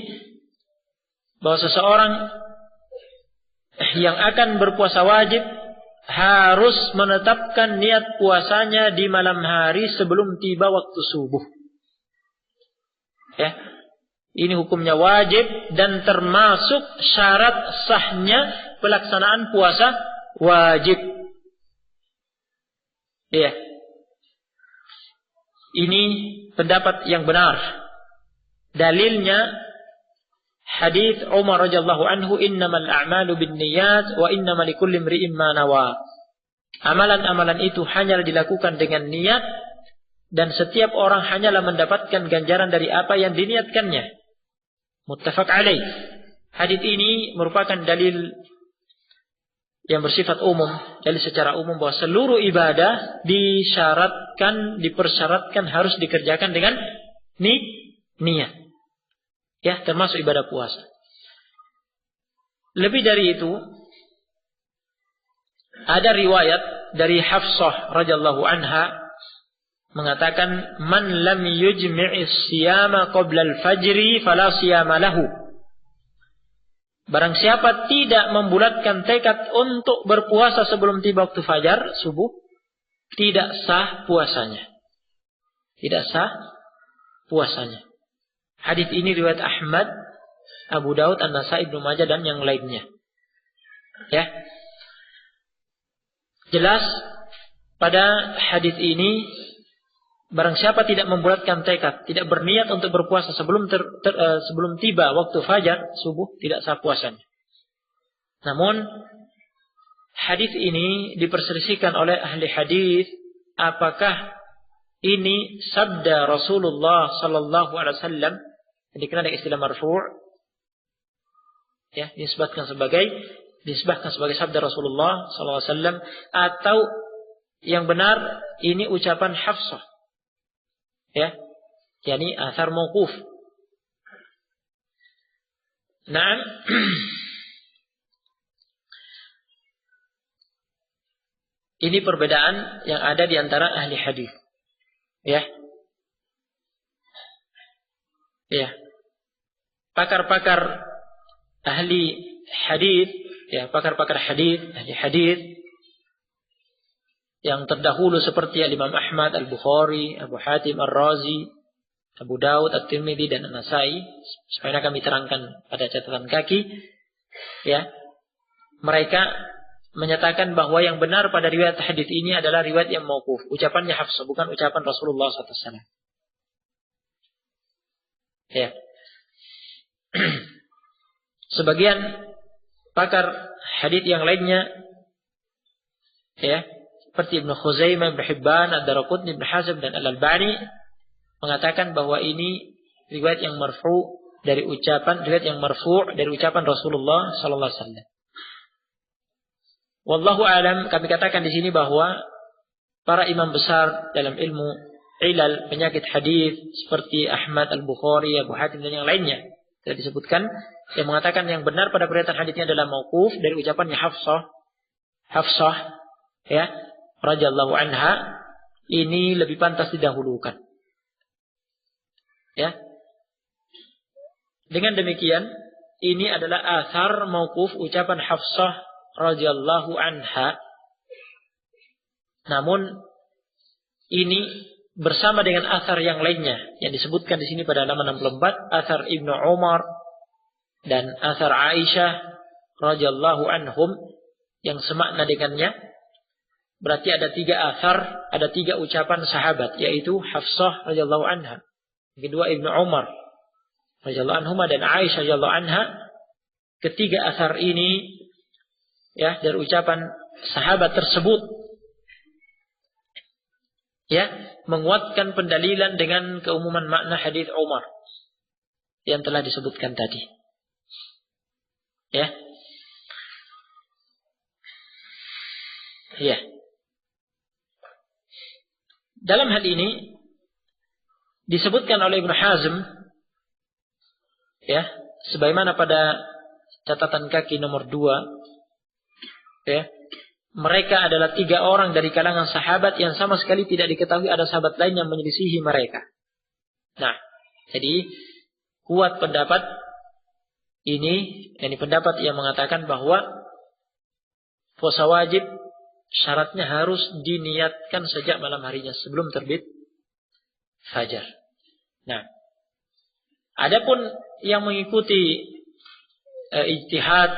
bahwa seseorang yang akan berpuasa wajib harus menetapkan niat puasanya di malam hari sebelum tiba waktu subuh. Ya, ini hukumnya wajib dan termasuk syarat sahnya pelaksanaan puasa wajib. Ya, ini pendapat yang benar. Dalilnya hadis Umar radhiyallahu anhu, innamal a'malu binniyat wa innamal likulli imri'in ma nawa. Amalan-amalan itu hanyalah dilakukan dengan niat dan setiap orang hanyalah mendapatkan ganjaran dari apa yang diniatkannya. Muttafaq alaih. Hadis ini merupakan dalil yang bersifat umum, dalil secara umum bahwa seluruh ibadah dipersyaratkan harus dikerjakan dengan niat. Ya, termasuk ibadah puasa. Lebih dari itu, ada riwayat dari Hafsah radhiyallahu anha mengatakan, man lam yujmi'is siyama qabla al-fajri fala siyama lahu. Barang siapa tidak membulatkan tekad untuk berpuasa sebelum tiba waktu fajar, subuh, tidak sah puasanya. Tidak sah puasanya. Hadis ini riwayat Ahmad, Abu Daud, An-Nasai, Ibnu Majah dan yang lainnya. Ya. Jelas pada hadis ini, barang siapa tidak membulatkan tekad, tidak berniat untuk berpuasa sebelum tiba waktu fajar subuh, tidak sah puasanya. Namun hadis ini diperselisihkan oleh ahli hadis, apakah ini sabda Rasulullah sallallahu alaihi wasallam yang dikenal dengan istilah marfu', ya, disebutkan sebagai sabda Rasulullah sallallahu alaihi wasallam, atau yang benar ini ucapan Hafsah. Ya. yakni athar mauquf. Nah, ini perbedaan yang ada di antara ahli hadis. Ya. Ya. Pakar-pakar ahli hadis, ya, pakar-pakar hadis, ahli hadis yang terdahulu seperti Imam Ahmad, Al-Bukhari, Abu Hatim Ar-Razi, Abu Daud, At-Tirmidzi dan An-Nasai, supaya kami terangkan pada catatan kaki, ya. Mereka menyatakan bahwa yang benar pada riwayat hadis ini adalah riwayat yang mauquf, ucapannya Hafsah, bukan ucapan Rasulullah SAW. Ya. Sebagian pakar hadis yang lainnya, ya, seperti Ibnu Khuzaimah, Ibnu Hibban, Ad-Daraqutni, Ibnu Hazm dan Al-Albani mengatakan bahwa ini riwayat yang marfu' dari ucapan Rasulullah sallallahu alaihi wasallam. Wallahu alam, kami katakan di sini bahwa para imam besar dalam ilmu ilal penyakit hadis seperti Ahmad, Al-Bukhari, Abu Hatim dan yang lainnya telah disebutkan yang mengatakan yang benar pada periwayatan hadisnya adalah mauquf dari ucapannya Hafsah, ya, radhiyallahu anha, ini lebih pantas didahulukan. Ya. Dengan demikian, ini adalah athar mauquf ucapan Hafsah radhiyallahu anha. Namun ini bersama dengan athar yang lainnya yang disebutkan di sini pada halaman 64, athar Ibnu Umar dan athar Aisyah radhiyallahu anhum yang semakna dengannya. Berarti ada 3 athar, ada 3 ucapan sahabat, yaitu Hafsah radhiyallahu anha, kedua Ibnu Umar radhiyallahu anhuma dan Aisyah radhiyallahu anha. Ketiga athar ini, ya, dari ucapan sahabat tersebut, ya, menguatkan pendalilan dengan keumuman makna hadis Umar yang telah disebutkan tadi. Ya. Ya. Dalam hal ini disebutkan oleh Ibnu Hazm, ya, sebagaimana pada catatan kaki nomor 2, ya, mereka adalah 3 orang dari kalangan sahabat yang sama sekali tidak diketahui ada sahabat lain yang menyelisihi mereka. Nah, jadi kuat pendapat ini, yakni pendapat yang mengatakan bahwa puasa wajib syaratnya harus diniatkan sejak malam harinya sebelum terbit fajar. Nah, adapun yang mengikuti ijtihad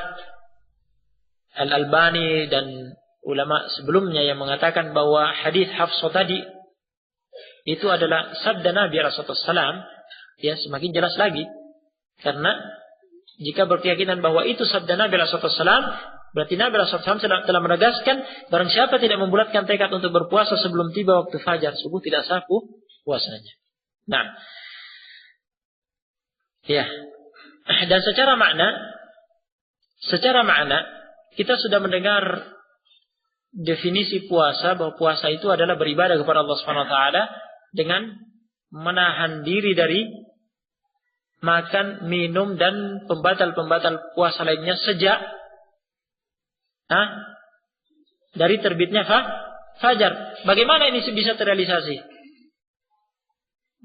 Al-Albani dan ulama sebelumnya yang mengatakan bahwa hadis Hafsah tadi itu adalah sabda Nabi SAW, ya, semakin jelas lagi. Karena jika berkeyakinan bahwa itu sabda Nabi SAW, berarti Nabi SAW telah menegaskan barang siapa tidak membulatkan tekad untuk berpuasa sebelum tiba waktu fajar subuh, tidak sah puasanya. Nah, ya, dan secara makna kita sudah mendengar definisi puasa, bahwa puasa itu adalah beribadah kepada Allah SWT dengan menahan diri dari makan, minum dan pembatal-pembatal puasa lainnya sejak dari terbitnya fajar. Bagaimana ini bisa terrealisasi?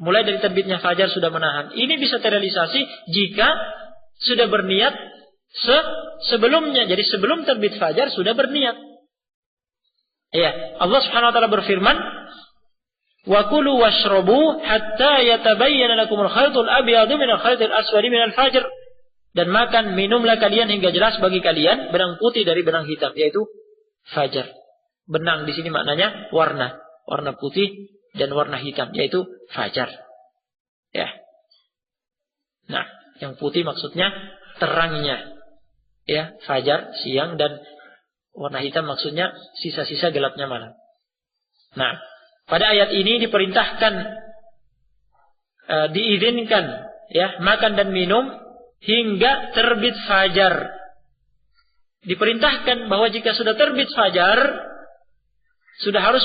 Mulai dari terbitnya fajar sudah menahan. Ini bisa terrealisasi jika sudah berniat sebelumnya. Jadi sebelum terbit fajar sudah berniat. Ya, Allah Subhanahu wa taala berfirman, "Wa kulu washrabu hatta yatabayyana lakumul khaytul abyadu minal khaytil aswadi minal fajr." Dan makan, minumlah kalian hingga jelas bagi kalian benang putih dari benang hitam, yaitu fajar. Benang di sini maknanya warna putih dan warna hitam, yaitu fajar. Ya. Nah, yang putih maksudnya terangnya, ya, fajar siang, dan warna hitam maksudnya sisa-sisa gelapnya malam. Nah, pada ayat ini diperintahkan, diizinkan, ya, makan dan minum hingga terbit fajar. Diperintahkan bahwa jika sudah terbit fajar sudah harus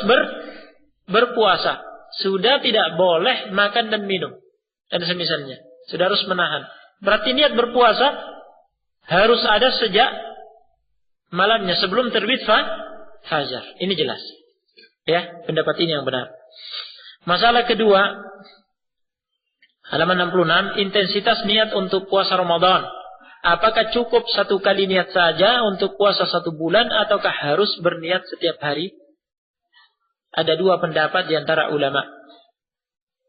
berpuasa, sudah tidak boleh makan dan minum. dan semisalnya. Sudah harus menahan. Berarti niat berpuasa harus ada sejak malamnya sebelum terbit fajar. Ini jelas. Ya, pendapat ini yang benar. Masalah kedua, halaman 66, intensitas niat untuk puasa Ramadan. Apakah cukup satu kali niat saja untuk puasa 1 bulan ataukah harus berniat setiap hari? Ada dua pendapat di antara ulama.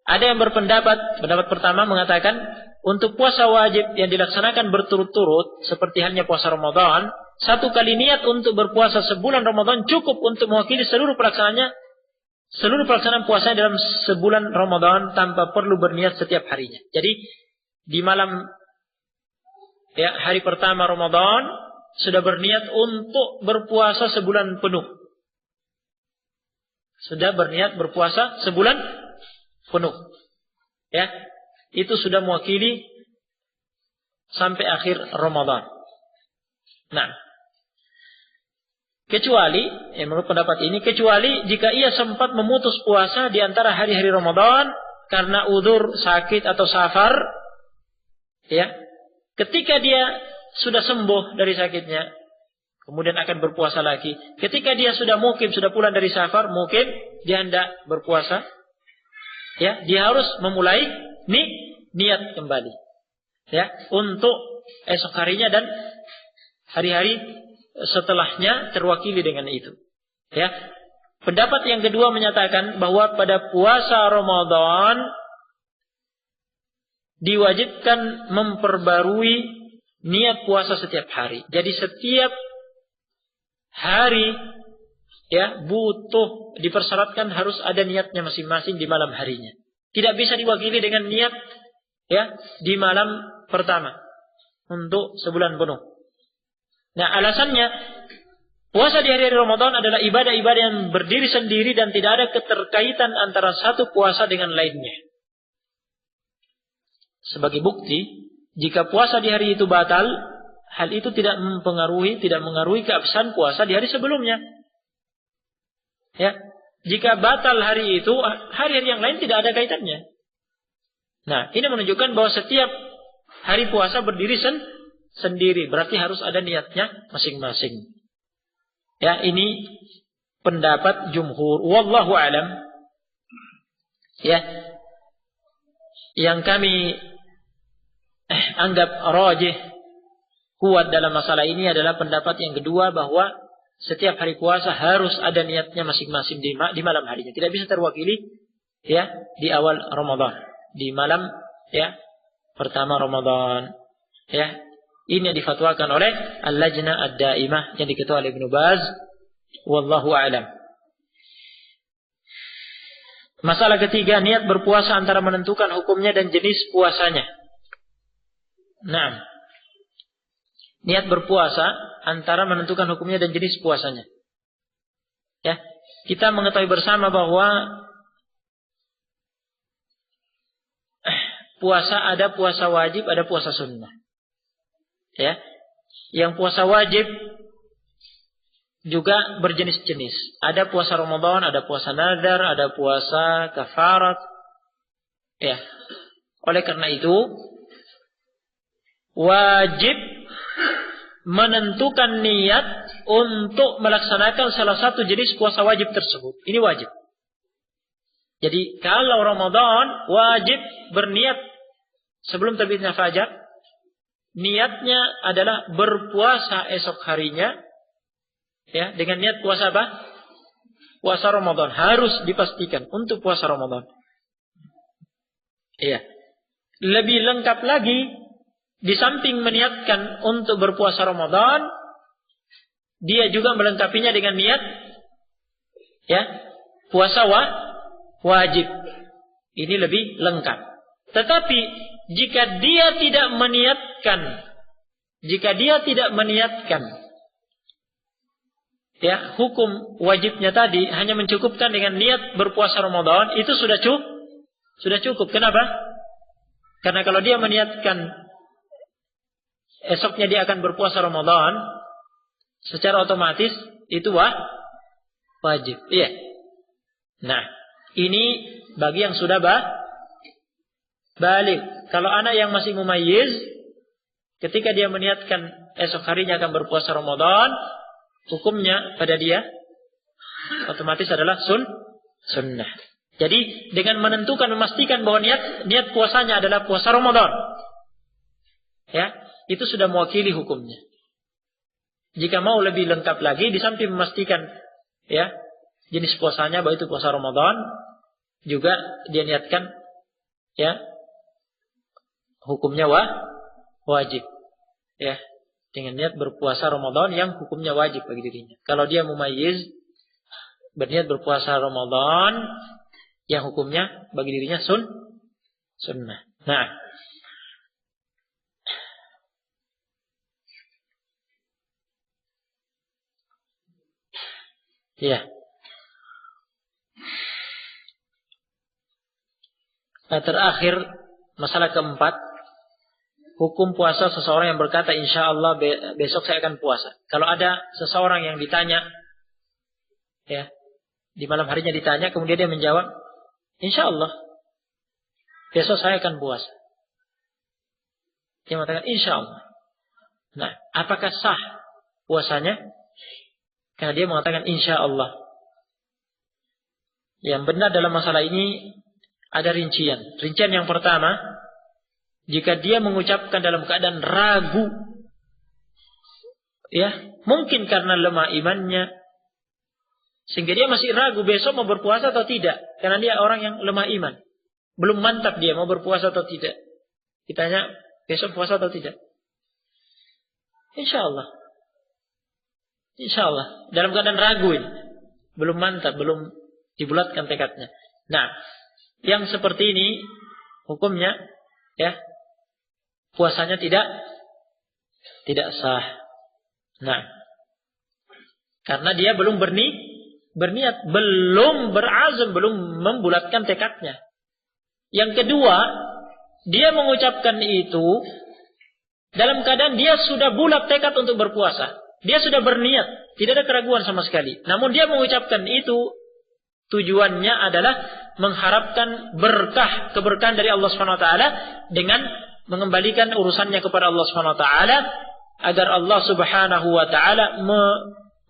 Ada yang berpendapat, pendapat pertama mengatakan untuk puasa wajib yang dilaksanakan berturut-turut seperti halnya puasa Ramadan, 1 kali niat untuk berpuasa sebulan Ramadan cukup untuk mewakili seluruh pelaksanaan puasa dalam sebulan Ramadan tanpa perlu berniat setiap harinya. Jadi di malam hari pertama Ramadan sudah berniat untuk berpuasa sebulan penuh. Sudah berniat berpuasa sebulan penuh. Ya, itu sudah mewakili sampai akhir Ramadan. Nah, kecuali, menurut pendapat ini, kecuali jika ia sempat memutus puasa di antara hari-hari Ramadan karena udzur sakit atau safar, ya, ketika dia sudah sembuh dari sakitnya, kemudian akan berpuasa lagi. Ketika dia sudah mukim, sudah pulang dari safar, mungkin dia hendak berpuasa, ya, dia harus memulai niat kembali, ya, untuk esok harinya dan hari-hari setelahnya terwakili dengan itu. Ya. Pendapat yang kedua menyatakan bahwa pada puasa Ramadan diwajibkan memperbarui niat puasa setiap hari. Jadi setiap hari, ya, butuh dipersyaratkan harus ada niatnya masing-masing di malam harinya. Tidak bisa diwakili dengan niat, ya, di malam pertama untuk sebulan penuh. Nah, alasannya puasa di hari-hari Ramadan adalah ibadah-ibadah yang berdiri sendiri dan tidak ada keterkaitan antara satu puasa dengan lainnya. Sebagai bukti, jika puasa di hari itu batal, hal itu tidak mengaruhi keabsahan puasa di hari sebelumnya. Ya, jika batal hari itu, hari-hari yang lain tidak ada kaitannya. Nah, ini menunjukkan bahwa setiap hari puasa berdiri sendiri, berarti harus ada niatnya masing-masing. Ya, ini pendapat jumhur. Wallahu alam. Ya, yang kami anggap rajih, kuat dalam masalah ini adalah pendapat yang kedua, bahwa setiap hari puasa harus ada niatnya masing-masing di malam harinya. Tidak bisa terwakili, ya, di awal Ramadan, di malam, ya, pertama Ramadan. Ya, ini yang difatwakan oleh Al-Lajnah Ad-Daimah yang diketuai oleh Ibnu Baz. Wallahu a'lam. Masalah ketiga, niat berpuasa antara menentukan hukumnya dan jenis puasanya. Nah, niat berpuasa antara menentukan hukumnya dan jenis puasanya. Ya, kita mengetahui bersama bahwa puasa ada puasa wajib, ada puasa sunnah. Ya, yang puasa wajib juga berjenis-jenis. Ada puasa Ramadan, ada puasa nazar, ada puasa kafarat. Ya, oleh karena itu wajib menentukan niat untuk melaksanakan salah satu jenis puasa wajib tersebut. Ini wajib. Jadi kalau Ramadan wajib berniat sebelum terbitnya fajar. Niatnya adalah berpuasa esok harinya, ya, dengan niat puasa apa? Puasa Ramadan. Harus dipastikan untuk puasa Ramadan. Iya. Lebih lengkap lagi, di samping meniatkan untuk berpuasa Ramadan, dia juga melengkapinya dengan niat, ya, puasa wajib. Ini lebih lengkap. Tetapi jika dia tidak meniatkan, ya, hukum wajibnya tadi hanya mencukupkan dengan niat berpuasa Ramadan, itu sudah cukup. Kenapa? Karena kalau dia meniatkan esoknya dia akan berpuasa Ramadan, secara otomatis itu wajib. Iya. Nah, ini bagi yang sudah balik. Kalau anak yang masih mumayyiz, ketika dia meniatkan esok harinya akan berpuasa Ramadan, hukumnya pada dia otomatis adalah sunnah. Jadi dengan menentukan, memastikan bahwa niat puasanya adalah puasa Ramadan, ya, itu sudah mewakili hukumnya. Jika mau lebih lengkap lagi, di samping memastikan, ya, jenis puasanya bahwa itu puasa Ramadan, juga dia niatkan, ya, hukumnya wajib, ya, dengan niat berpuasa Ramadan yang hukumnya wajib bagi dirinya. Kalau dia mumayyiz, berniat berpuasa Ramadan yang hukumnya bagi dirinya sunnah. Nah, ya. Nah, terakhir masalah keempat, hukum puasa seseorang yang berkata insya Allah besok saya akan puasa. Kalau ada seseorang yang ditanya, ya, di malam harinya ditanya, kemudian dia menjawab insya Allah besok saya akan puasa. Dia mengatakan insya Allah. Nah, apakah sah puasanya? Karena dia mengatakan insya Allah. Yang benar dalam masalah ini ada rincian. Rincian yang pertama, jika dia mengucapkan dalam keadaan ragu, ya, mungkin karena lemah imannya, sehingga dia masih ragu besok mau berpuasa atau tidak. Karena dia orang yang lemah iman, belum mantap dia mau berpuasa atau tidak. Ditanya besok puasa atau tidak, insya Allah. Insya Allah. Dalam keadaan ragu ini, belum mantap, belum dibulatkan tekadnya. Nah, yang seperti ini hukumnya, ya, puasanya tidak sah. Nah, karena dia belum berniat, belum berazam, belum membulatkan tekadnya. Yang kedua, dia mengucapkan itu dalam keadaan dia sudah bulat tekad untuk berpuasa. Dia sudah berniat, tidak ada keraguan sama sekali. Namun dia mengucapkan itu tujuannya adalah mengharapkan keberkahan dari Allah Subhanahu wa taala dengan mengembalikan urusannya kepada Allah Subhanahu wa taala agar Allah Subhanahu wa taala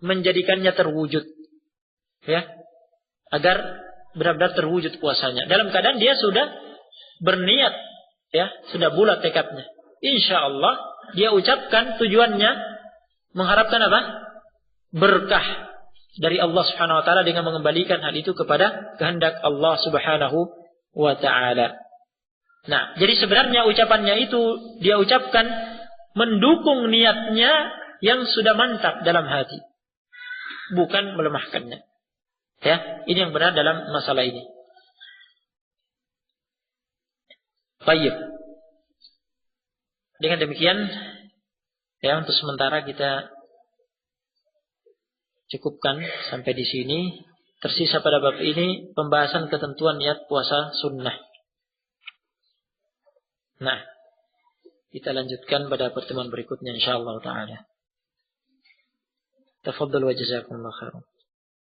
menjadikannya terwujud. Ya. Agar benar-benar terwujud puasanya. Dalam keadaan dia sudah berniat, ya, sudah bulat tekadnya. Insyaallah dia ucapkan tujuannya mengharapkan apa? Berkah dari Allah Subhanahu wa taala dengan mengembalikan hal itu kepada kehendak Allah Subhanahu wa taala. Nah, jadi sebenarnya ucapannya itu dia ucapkan mendukung niatnya yang sudah mantap dalam hati, bukan melemahkannya. Ya, ini yang benar dalam masalah ini. Baik. Dengan demikian, ya, untuk sementara kita cukupkan sampai di sini. Tersisa pada bab ini pembahasan ketentuan niat puasa sunnah. Nah, kita lanjutkan pada pertemuan berikutnya insyaallah taala. Tafadhal wa jazakumullah khairan.